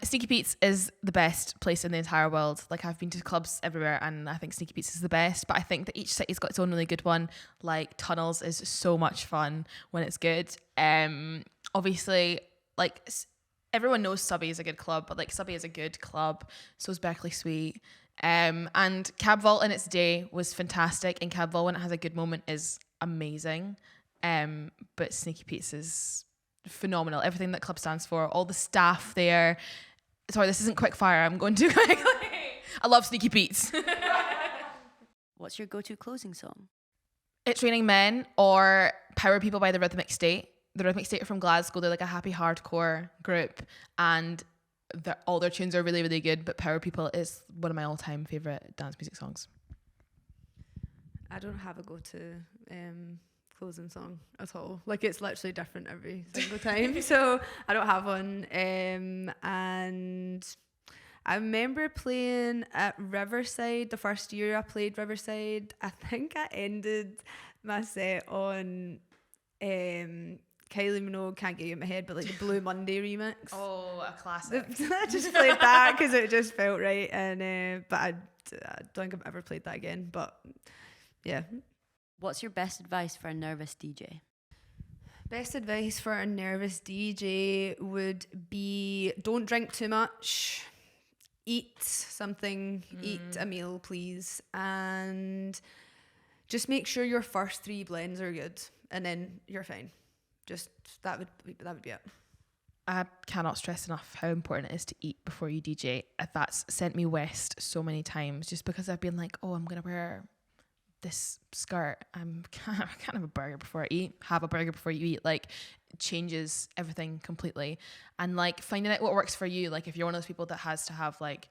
Sneaky Pete's is the best place in the entire world. Like I've been to clubs everywhere, and I think Sneaky Pete's is the best. But I think that each city's got its own really good one. Like Tunnels is so much fun when it's good. Obviously, like everyone knows Subby is a good club, but like Subby is a good club. So is Berkeley Suite. And Cab Vault in its day was fantastic, and Cab Vault when it has a good moment is amazing. But Sneaky Pete's is phenomenal. Everything that club stands for, all the staff there. Sorry, this isn't quick fire. I'm going too quickly. I love Sneaky Pete's. What's your go-to closing song? It's Raining Men or Power People by the Rhythmic State. The Rhythmic State are from Glasgow. They're like a happy hardcore group, and all their tunes are really, really good. But Power People is one of my all-time favourite dance music songs. I don't have a go-to closing song at all. Like it's literally different every single time. So I don't have one. And I remember playing at Riverside the first year I played Riverside. I think I ended my set on Kylie Minogue, Can't Get You in My Head, but like the Blue Monday remix. Oh, a classic. I just played that because it just felt right. And but I don't think I've ever played that again. But yeah. What's your best advice for a nervous DJ? Best advice for a nervous DJ would be don't drink too much. Eat something. Eat a meal, please. And just make sure your first 3 blends are good, and then you're fine. Just that would be it. I cannot stress enough how important it is to eat before you DJ. That's sent me west so many times, just because I've been like, oh, I'm gonna wear this skirt. I can't have a burger before I eat. Have a burger before you eat. Like, changes everything completely. And like finding out what works for you. Like if you're one of those people that has to have like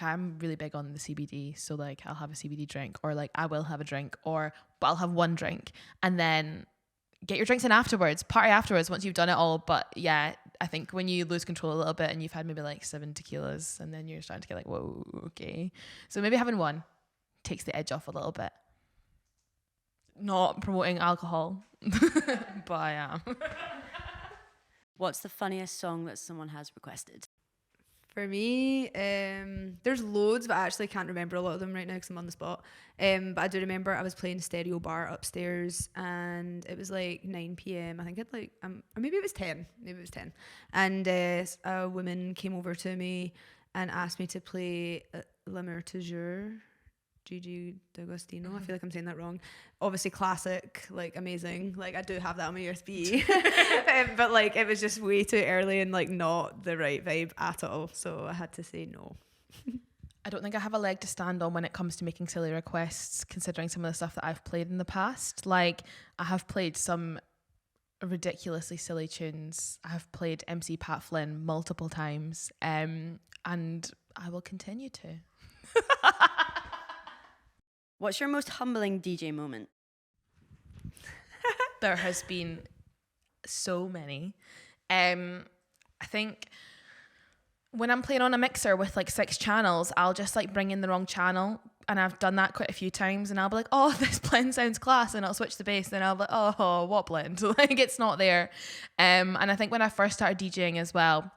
I'm really big on the CBD, so like I'll have a CBD drink, or like I will have a drink, but I'll have one drink, and then get your drinks in afterwards, party afterwards once you've done it all. But yeah, I think when you lose control a little bit and you've had maybe like 7 tequilas, and then you're starting to get like, whoa, okay. So maybe having one takes the edge off a little bit. Not promoting alcohol, but I am. What's the funniest song that someone has requested? For me, there's loads, but I actually can't remember a lot of them right now because I'm on the spot. But I do remember I was playing stereo bar upstairs, and it was like 9 p.m. I think it like, or maybe it was 10. Maybe it was 10. And a woman came over to me and asked me to play La Mer Toujours, Gigi D'Agostino. I feel like I'm saying that wrong. Obviously classic, like amazing. Like I do have that on my USB. But like it was just way too early and like not the right vibe at all. So I had to say no. I don't think I have a leg to stand on when it comes to making silly requests, considering some of the stuff that I've played in the past. Like I have played some ridiculously silly tunes. I have played MC Pat Flynn multiple times, and I will continue to. What's your most humbling DJ moment? There has been so many. I think when I'm playing on a mixer with like 6 channels, I'll just like bring in the wrong channel, and I've done that quite a few times, and I'll be like, oh, this blend sounds class, and I'll switch the bass, and I'll be like, oh, what blend? Like it's not there. And I think when I first started DJing as well,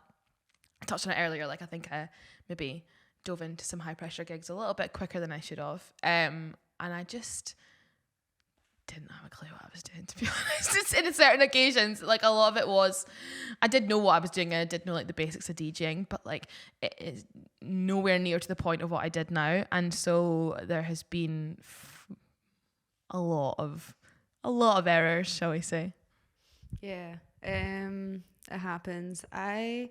I touched on it earlier, like I think I maybe dove into some high pressure gigs a little bit quicker than I should have. And I just didn't have a clue what I was doing, to be honest. It's in certain occasions, like a lot of it was, I did know what I was doing, and I did know like the basics of DJing, but like it is nowhere near to the point of what I did now. And so there has been a lot of errors, shall we say. Yeah, it happens. I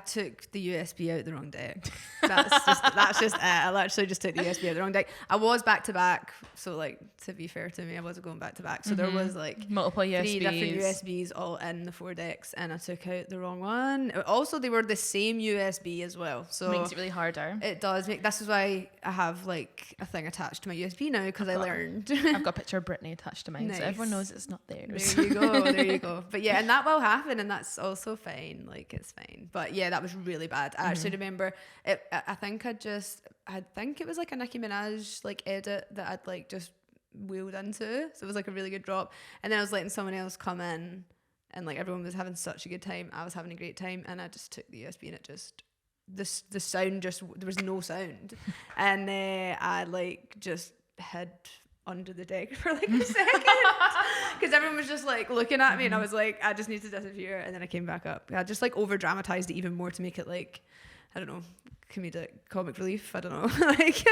took the USB out the wrong deck. That's just it. I literally just took the USB out the wrong deck. I was back to back, so like to be fair to me, I wasn't going back to back. So there was like multiple USBs. 3 different USBs all in the 4 decks, and I took out the wrong one. Also, they were the same USB as well, so makes it really harder. It does make. This is why I have like a thing attached to my USB now, because I learned. I've got a picture of Brittany attached to mine, Nice. So everyone knows it's not theirs. There you go. There you go. But yeah, and that will happen, and that's also fine. Like it's fine. But yeah, that was really bad. I actually remember it. I think it was like a Nicki Minaj like edit that I'd like just wheeled into. So it was like a really good drop. And then I was letting someone else come in, and like everyone was having such a good time. I was having a great time, and I just took the USB, and it just the sound just, there was no sound. And I like just hid under the deck for like a second because everyone was just like looking at me, and I was like, I just need to disappear. And then I came back up. I just like over dramatized it even more to make it like, I don't know, comic relief, I don't know. Like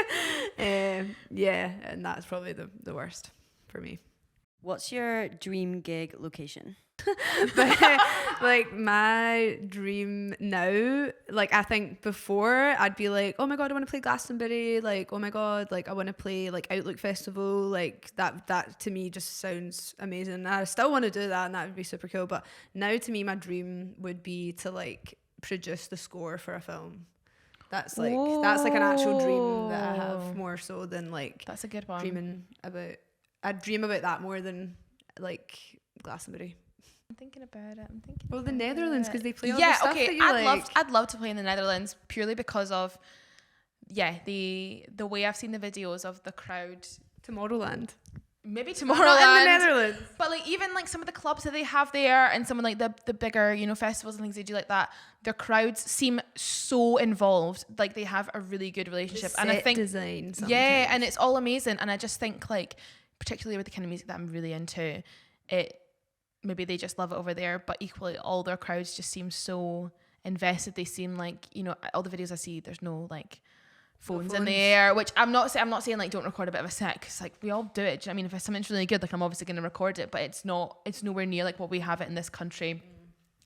yeah, and that's probably the worst for me. What's your dream gig location? But like my dream now, like I think before I'd be like, oh my god, I want to play Glastonbury, like oh my god, like I want to play like Outlook Festival, like that to me just sounds amazing. I still want to do that, and that would be super cool. But now to me, my dream would be to like produce the score for a film. That's like an actual dream that I have, more so than like, that's a good one. I'd dream about that more than like Glastonbury. I'm thinking about it. Well, the Netherlands, because they play all the stuff that you like. I'd love to play in the Netherlands purely because of the way I've seen the videos of the crowd. Tomorrowland. Maybe Tomorrowland. Not in the Netherlands. But like even like some of the clubs that they have there, and some of like the bigger, you know, festivals and things they do like that, their crowds seem so involved. Like they have a really good relationship. The and I set think design sometimes. Yeah, and it's all amazing. And I just think like, particularly with the kind of music that I'm really into, maybe they just love it over there, but equally all their crowds just seem so invested. They seem like, you know, all the videos I see, there's no like phones in the air, which I'm not saying like don't record a bit of a set, because like we all do it. Do you know what I mean? If something's really good, like I'm obviously going to record it, but it's nowhere near like what we have it in this country.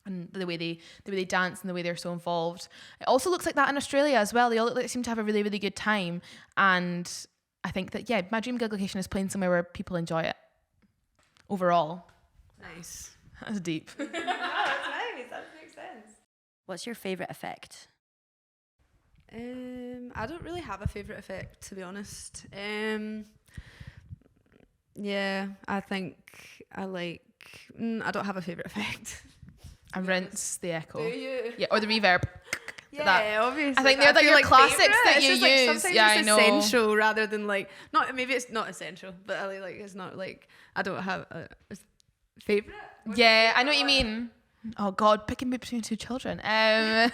And the way they dance and the way they're so involved. It also looks like that in Australia as well. They all look like they seem to have a really, really good time. And I think that my dream gig location is playing somewhere where people enjoy it overall. Nice. That's deep. No, it's nice. That makes sense. What's your favourite effect? I don't really have a favourite effect, to be honest. Yeah, I think I like. I don't have a favourite effect. I rinse the echo. Do you? Yeah, or the reverb. Yeah, That. obviously. I think but they're like your classics favourite. that It's you just, like, use. sometimes Yeah, it's I know. essential rather than like not. Maybe it's not essential, but I like it's not like I don't have a favourite. Yeah, I know what you mean. Oh God, picking between two children. I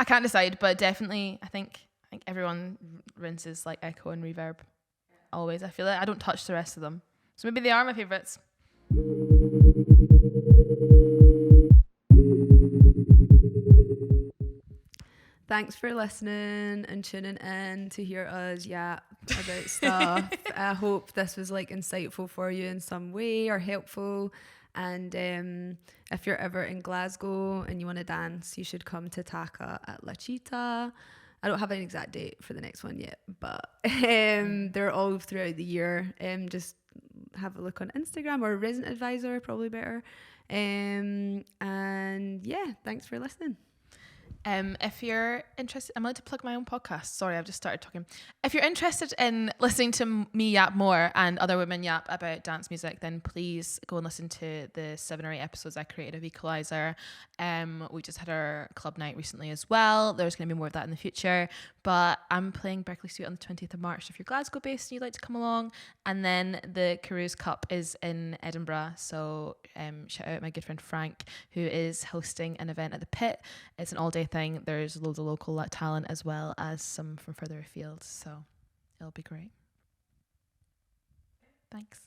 can't decide, but definitely, I think everyone rinses like echo and reverb. Always, I feel it. I don't touch the rest of them, so maybe they are my favourites. Thanks for listening and tuning in to hear us yap about stuff. I hope this was like insightful for you in some way or helpful. And if you're ever in Glasgow and you want to dance, you should come to Taka at La Cheetah. I don't have an exact date for the next one yet, but they're all throughout the year. Just have a look on Instagram or Resident Advisor, probably better. And yeah, thanks for listening. If you're interested, I'm allowed to plug my own podcast. Sorry, I've just started talking. If you're interested in listening to me yap more and other women yap about dance music, then please go and listen to the 7 or 8 episodes I created of Equalizer. We just had our club night recently as well. There's going to be more of that in the future. But I'm playing Berkeley Street on the 20th of March if you're Glasgow based and you'd like to come along. And then the Carews Cup is in Edinburgh. So shout out my good friend Frank, who is hosting an event at the Pit. It's an all-day thing. There's loads of local talent as well as some from further afield. So it'll be great. Thanks.